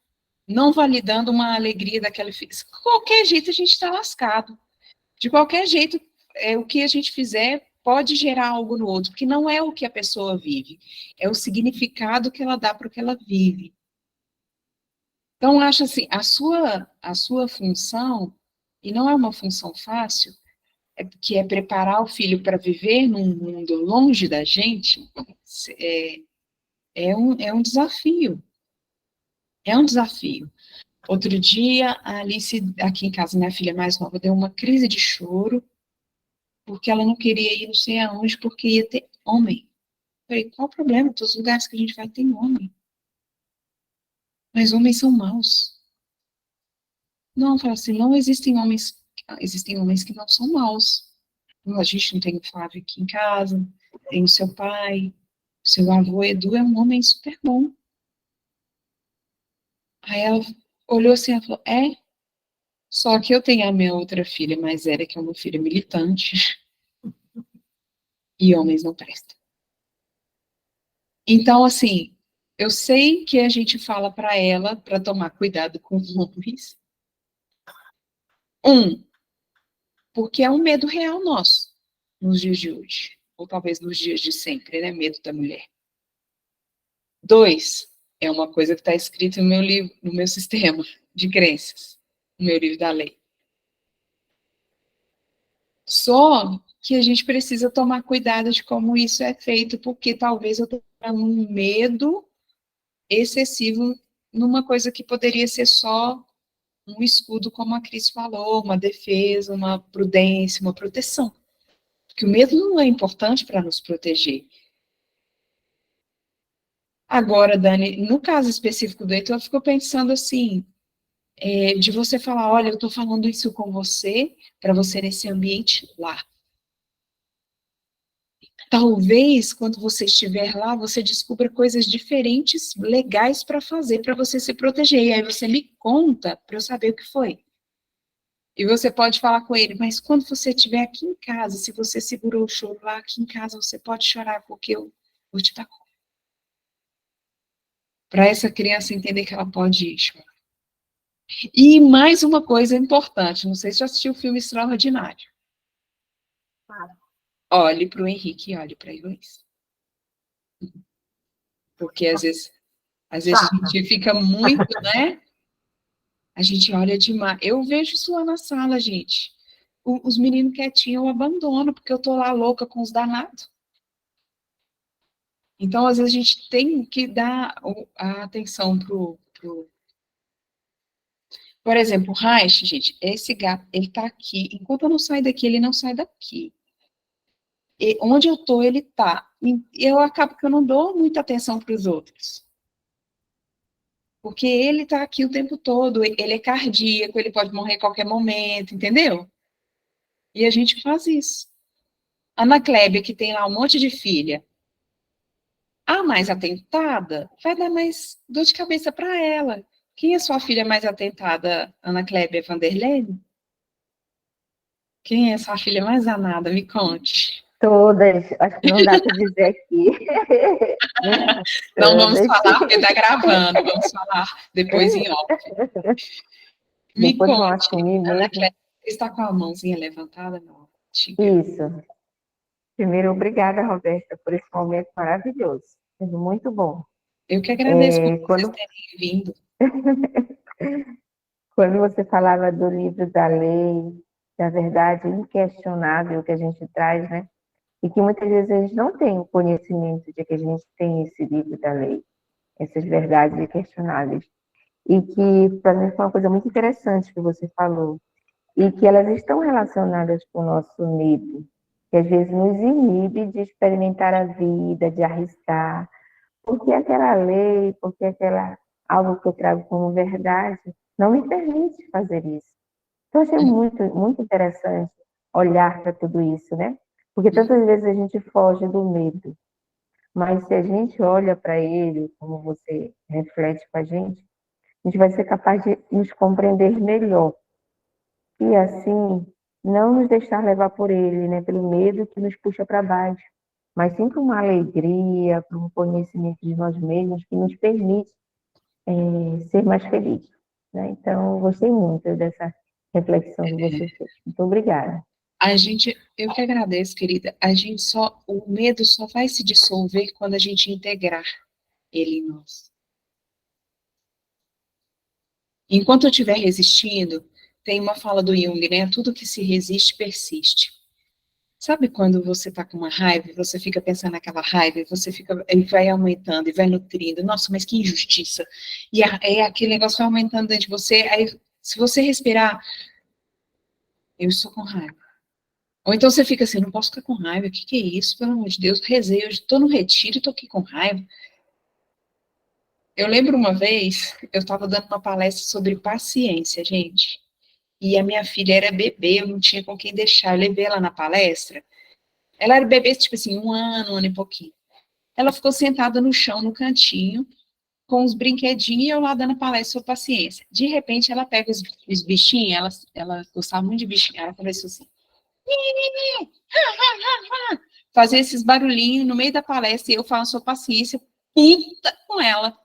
não validando uma alegria daquela filha. De qualquer jeito a gente está lascado. De qualquer jeito, o que a gente fizer pode gerar algo no outro, porque não é o que a pessoa vive, é o significado que ela dá para o que ela vive. Então, acho assim, a sua função, e não é uma função fácil, que é preparar o filho para viver num mundo longe da gente, é um desafio. É um desafio. Outro dia, a Alice, aqui em casa, minha filha mais nova, deu uma crise de choro, porque ela não queria ir não sei aonde, porque ia ter homem. Eu falei, qual o problema? Todos os lugares que a gente vai tem homem. Mas homens são maus. Não, fala assim, não existem homens que não são maus. A gente não tem o Flávio aqui em casa, tem o seu pai, o seu avô Edu é um homem super bom. Aí ela olhou assim e falou, só que eu tenho a minha outra filha mais velha, que é uma filha militante, e homens não prestam. Então, assim, eu sei que a gente fala para ela para tomar cuidado com os homens. Porque é um medo real nosso, nos dias de hoje, ou talvez nos dias de sempre, né? Medo da mulher. 2, é uma coisa que está escrita no meu livro, no meu sistema de crenças, no meu livro da lei. Só que a gente precisa tomar cuidado de como isso é feito, porque talvez eu tenha um medo excessivo numa coisa que poderia ser só um escudo, como a Cris falou, uma defesa, uma prudência, uma proteção. Porque o medo não é importante para nos proteger. Agora, Dani, no caso específico do Heitor, eu fico pensando assim, de você falar, olha, eu estou falando isso com você, para você nesse ambiente lá. Talvez, quando você estiver lá, você descubra coisas diferentes, legais para fazer, para você se proteger. E aí você me conta, para eu saber o que foi. E você pode falar com ele, mas quando você estiver aqui em casa, se você segurou o choro lá aqui em casa, você pode chorar, porque eu vou te dar conta. Para essa criança entender que ela pode chorar. E mais uma coisa importante, não sei se já assistiu o filme Extraordinário. Claro. Olhe para o Henrique e olhe para a Heloísa. Porque às vezes a gente fica muito, né? A gente olha demais. Eu vejo isso lá na sala, gente. Os meninos quietinhos eu abandono, porque eu tô lá louca com os danados. Então, às vezes, a gente tem que dar a atenção Por exemplo, o Reich, gente, esse gato, ele tá aqui. Enquanto eu não sair daqui, ele não sai daqui. E onde eu tô, ele tá. E eu acabo que eu não dou muita atenção para os outros. Porque ele tá aqui o tempo todo, ele é cardíaco, ele pode morrer a qualquer momento, entendeu? E a gente faz isso. Ana Clébia, que tem lá um monte de filha, a mais atentada vai dar mais dor de cabeça para ela. Quem é sua filha mais atentada, Ana Clébia Vanderlei? Quem é sua filha mais amada? Me conte. Todas, acho que não dá para dizer aqui. Não vamos falar, porque está gravando, vamos falar depois em off. Me Depois vão conte, assumir Ana mesmo. Clébia, está com a mãozinha levantada? Não. Isso. Primeiro, obrigada, Roberta, por esse momento maravilhoso. Sendo muito bom. Eu que agradeço por vocês terem vindo. Quando você falava do livro da lei, da verdade inquestionável que a gente traz, né? E que muitas vezes a gente não tem o conhecimento de que a gente tem esse livro da lei, essas verdades inquestionáveis. E que, para mim, foi uma coisa muito interessante que você falou. E que elas estão relacionadas com o nosso medo, que às vezes nos inibe de experimentar a vida, de arriscar. Porque aquela lei, porque algo que eu trago como verdade, não me permite fazer isso. Então, achei muito, muito interessante olhar para tudo isso, né? Porque tantas vezes a gente foge do medo, mas se a gente olha para ele, como você reflete com a gente vai ser capaz de nos compreender melhor. E assim, não nos deixar levar por ele, né? Pelo medo que nos puxa para baixo, mas sim para uma alegria, para um conhecimento de nós mesmos que nos permite ser mais felizes. Né? Então, gostei muito dessa reflexão que você fez. Muito obrigada. Eu que agradeço, querida. O medo só vai se dissolver quando a gente integrar ele em nós. Enquanto eu estiver resistindo, tem uma fala do Jung, né? Tudo que se resiste, persiste. Sabe quando você tá com uma raiva, e você fica pensando naquela raiva, e você fica, e vai aumentando, e vai nutrindo, nossa, mas que injustiça. E aquele negócio vai aumentando dentro de você, aí se você respirar, eu estou com raiva. Ou então você fica assim, não posso ficar com raiva, o que que é isso? Pelo amor de Deus, rezei, eu estou no retiro e estou aqui com raiva. Eu lembro uma vez, eu estava dando uma palestra sobre paciência, gente, e a minha filha era bebê, eu não tinha com quem deixar, eu levei ela na palestra, ela era bebê, tipo assim, um ano e pouquinho. Ela ficou sentada no chão, no cantinho, com os brinquedinhos, e eu lá dando palestra sobre paciência. De repente, ela pega os bichinhos, ela gostava muito de bichinho, ela começou assim, fazer esses barulhinhos no meio da palestra, e eu falo sobre paciência, puta com ela.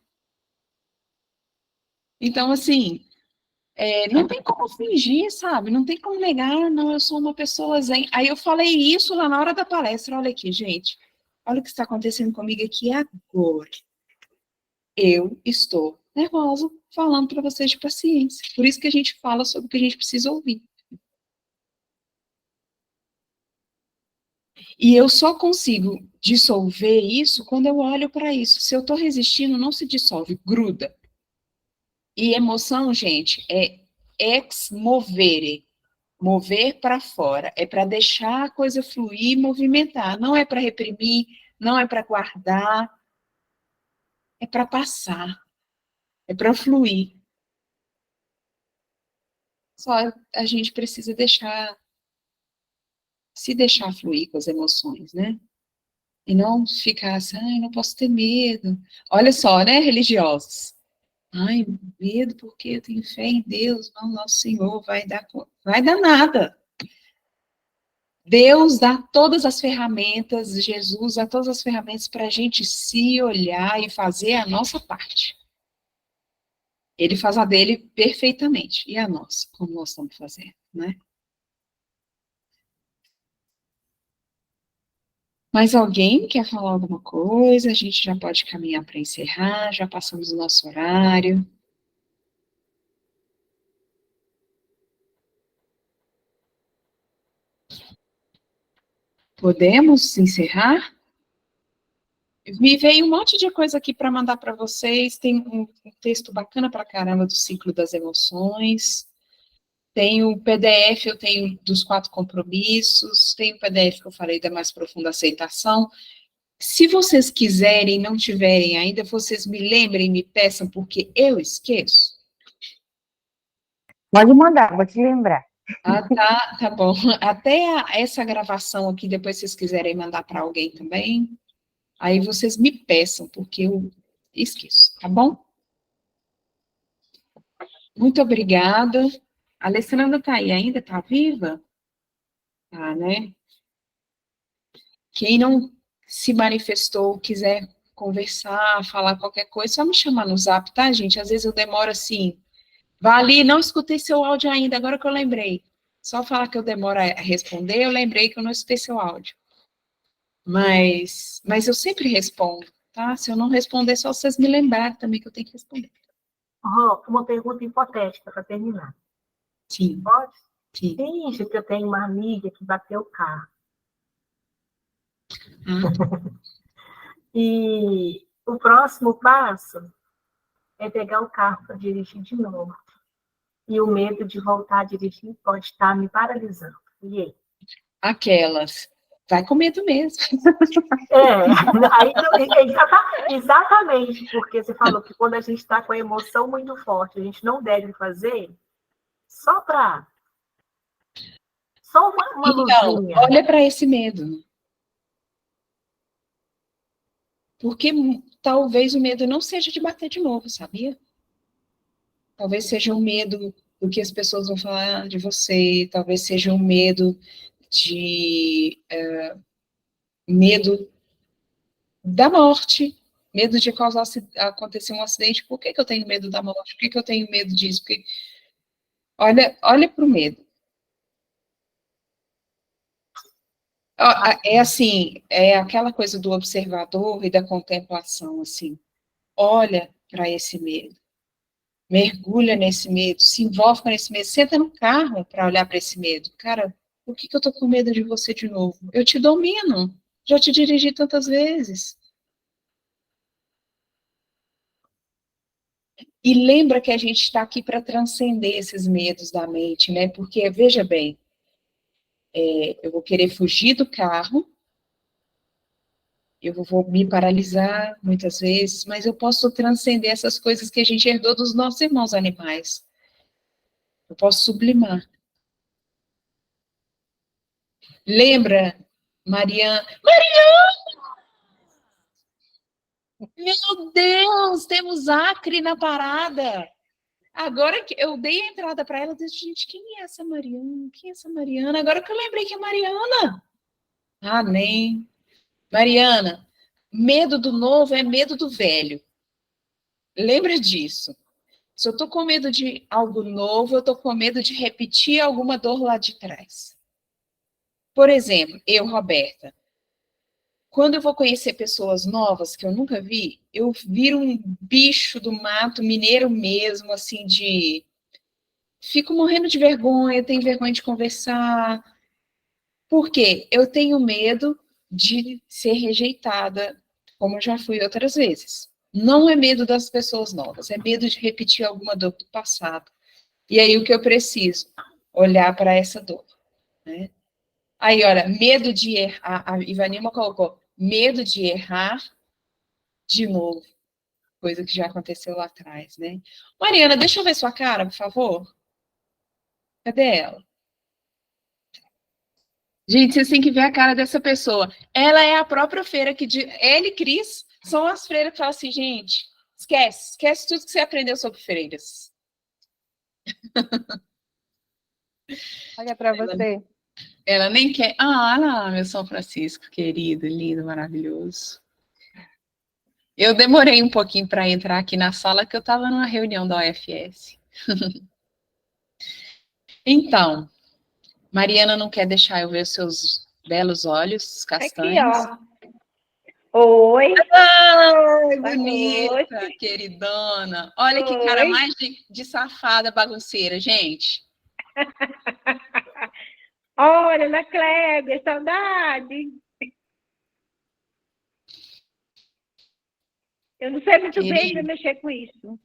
Então, assim, não tem como fingir, sabe? Não tem como negar, não, eu sou uma pessoa zen. Aí eu falei isso lá na hora da palestra, olha aqui, gente, olha o que está acontecendo comigo aqui agora. Eu estou nervosa falando para vocês de paciência. Por isso que a gente fala sobre o que a gente precisa ouvir. E eu só consigo dissolver isso quando eu olho para isso. Se eu estou resistindo, não se dissolve, gruda. E emoção, gente, é ex movere. Mover para fora. É para deixar a coisa fluir e movimentar. Não é para reprimir, não é para guardar. É para passar. É para fluir. Só a gente precisa se deixar fluir com as emoções, né? E não ficar assim, ai, não posso ter medo. Olha só, né, religiosos? Ai, medo porque eu tenho fé em Deus, não, nosso Senhor vai dar nada. Deus dá todas as ferramentas, Jesus dá todas as ferramentas para a gente se olhar e fazer a nossa parte. Ele faz a dele perfeitamente. E a nossa, como nós estamos fazendo, né? Mais alguém quer falar alguma coisa? A gente já pode caminhar para encerrar, já passamos o nosso horário. Podemos encerrar? Me veio um monte de coisa aqui para mandar para vocês. Tem um texto bacana para caramba do ciclo das emoções. Tem o PDF, eu tenho dos 4 compromissos. Tem o PDF que eu falei da mais profunda aceitação. Se vocês quiserem, não tiverem ainda, vocês me lembrem, me peçam, porque eu esqueço. Pode mandar, vou te lembrar. Ah, tá bom. Até essa gravação aqui, depois se vocês quiserem mandar para alguém também, aí vocês me peçam, porque eu esqueço, tá bom? Muito obrigada. A Alessandra tá aí ainda? Tá viva? Tá, né? Quem não se manifestou, quiser conversar, falar qualquer coisa, só me chamar no Zap, tá, gente? Às vezes eu demoro assim. Vá ali, não escutei seu áudio ainda, agora que eu lembrei. Só falar que eu demoro a responder, eu lembrei que eu não escutei seu áudio. Mas eu sempre respondo, tá? Se eu não responder, só vocês me lembrarem também que eu tenho que responder. Uma pergunta hipotética para terminar. Sim. Pode? Sim. Finge que eu tenho uma amiga que bateu o carro. E o próximo passo é pegar o carro para dirigir de novo. E o medo de voltar a dirigir pode estar me paralisando. E aí? Aquelas. Vai com medo mesmo. Exatamente, porque você falou que quando a gente está com a emoção muito forte, a gente não deve fazer só uma Então, luzinha. olha para esse medo. Porque talvez o medo não seja de bater de novo, sabia? Talvez seja um medo do que as pessoas vão falar de você, talvez seja um medo de medo da morte, medo de acontecer um acidente. Por que eu tenho medo da morte? Por que eu tenho medo disso? Porque olha para o medo. É assim, é aquela coisa do observador e da contemplação, assim. Olha para esse medo. Mergulha nesse medo, se envolve com esse medo, senta no carro para olhar para esse medo. Cara, Por que eu tô com medo de você de novo? Eu te domino. Já te dirigi tantas vezes. E lembra que a gente está aqui para transcender esses medos da mente, né? Porque, veja bem, eu vou querer fugir do carro, eu vou me paralisar muitas vezes, mas eu posso transcender essas coisas que a gente herdou dos nossos irmãos animais. Eu posso sublimar. Lembra, Mariana? Meu Deus, temos Acre na parada. Agora que eu dei a entrada para ela, eu disse, gente, quem é essa Mariana? Quem é essa Mariana? Agora que eu lembrei que é Mariana. Ah, nem. Mariana, medo do novo é medo do velho. Lembra disso. Se eu tô com medo de algo novo, eu tô com medo de repetir alguma dor lá de trás. Por exemplo, eu, Roberta, quando eu vou conhecer pessoas novas que eu nunca vi, eu viro um bicho do mato, mineiro mesmo, assim, de... Fico morrendo de vergonha, tenho vergonha de conversar. Por quê? Eu tenho medo de ser rejeitada, como eu já fui outras vezes. Não é medo das pessoas novas, é medo de repetir alguma dor do passado. E aí o que eu preciso? Olhar para essa dor, né? Aí, olha, medo de errar, a Ivanilma colocou, medo de errar de novo, coisa que já aconteceu lá atrás, né? Mariana, deixa eu ver sua cara, por favor. Cadê ela? Gente, vocês têm que ver a cara dessa pessoa. Ela é a própria feira que... Ela e Cris são as freiras que falam assim, gente, esquece tudo que você aprendeu sobre freiras. Olha para você. Ela nem quer... Ah, lá, meu São Francisco, querido, lindo, maravilhoso. Eu demorei um pouquinho para entrar aqui na sala, que eu estava numa reunião da UFS. Então, Mariana não quer deixar eu ver os seus belos olhos castanhos. Aqui, ó. Oi. Ai, Boa bonita, noite. queridona. Olha que Oi. cara mais de safada bagunceira, gente. Olha, Ana Cléber, saudade. Eu não sei muito bem Querida, mexer com isso.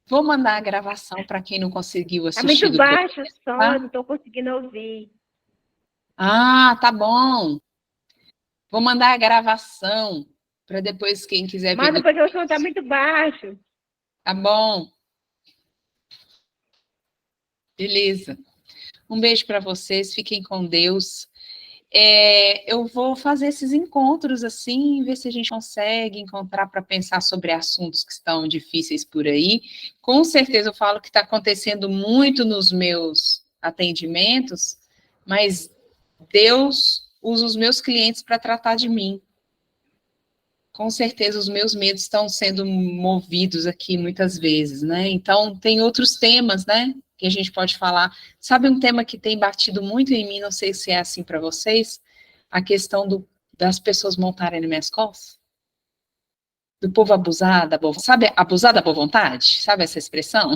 vou mandar a gravação para quem não conseguiu Está assistir muito do baixo o som, tá? eu não estou conseguindo ouvir. Ah, tá bom. Vou mandar a gravação para depois quem quiser ver Manda do... porque o som está muito baixo. Tá bom. Beleza. Um beijo para vocês, fiquem com Deus. Eu vou fazer esses encontros assim, ver se a gente consegue encontrar para pensar sobre assuntos que estão difíceis por aí. Com certeza eu falo que está acontecendo muito nos meus atendimentos, mas Deus usa os meus clientes para tratar de mim. Com certeza os meus medos estão sendo movidos aqui muitas vezes, né? Então, tem outros temas, né, que a gente pode falar. Sabe um tema que tem batido muito em mim, não sei se é assim para vocês, a questão das pessoas montarem nas minhas costas? Do povo abusar da boa, sabe, abusar da boa vontade? Sabe essa expressão?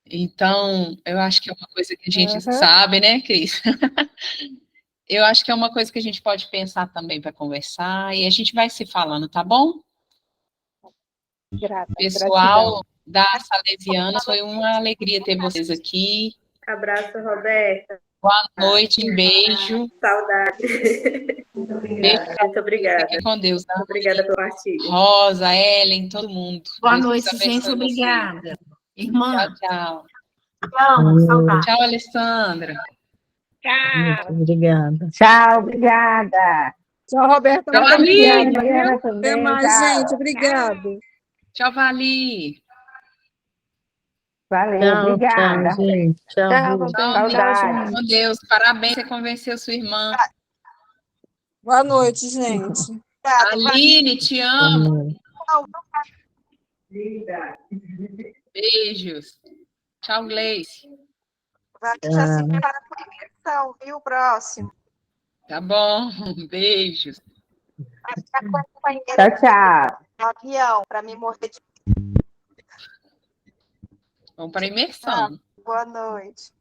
Então, eu acho que é uma coisa que a gente sabe, né, Cris? Eu acho que é uma coisa que a gente pode pensar também para conversar, e a gente vai se falando, tá bom? Grata, Pessoal da Salesianos, foi uma alegria ter vocês aqui. Abraço, Roberta. Boa noite, um beijo. Saudade. Beijo. Muito obrigada. Fiquem com Deus. Tá? Obrigada pelo partilho. Rosa, Ellen, todo mundo. Boa Deus noite, abençoe gente. vocês. Obrigada. Irmã, Tchau, tchau. te amo, saudade. Tchau, Alessandra. Tchau. Obrigada. Tchau, obrigada. Tchau, Roberta. Tchau, Muito Vali. obrigada, Mariana viu? também, Até mais, tchau. gente. Obrigado. Tchau, Vali. Valeu, Tchau, obrigada. tchau, gente. Tchau, Tchau, Roberta. Tchau, saudade. com Deus. Parabéns, você convenceu sua irmã. Boa noite, gente. Aline, te amo. Obrigada. Beijos. Tchau, Gleice. Já se prepara para a imersão, viu? Próximo. Tá bom. Beijos. Tchau, tchau. No avião, para me morrer de... Vamos para a imersão. Boa noite.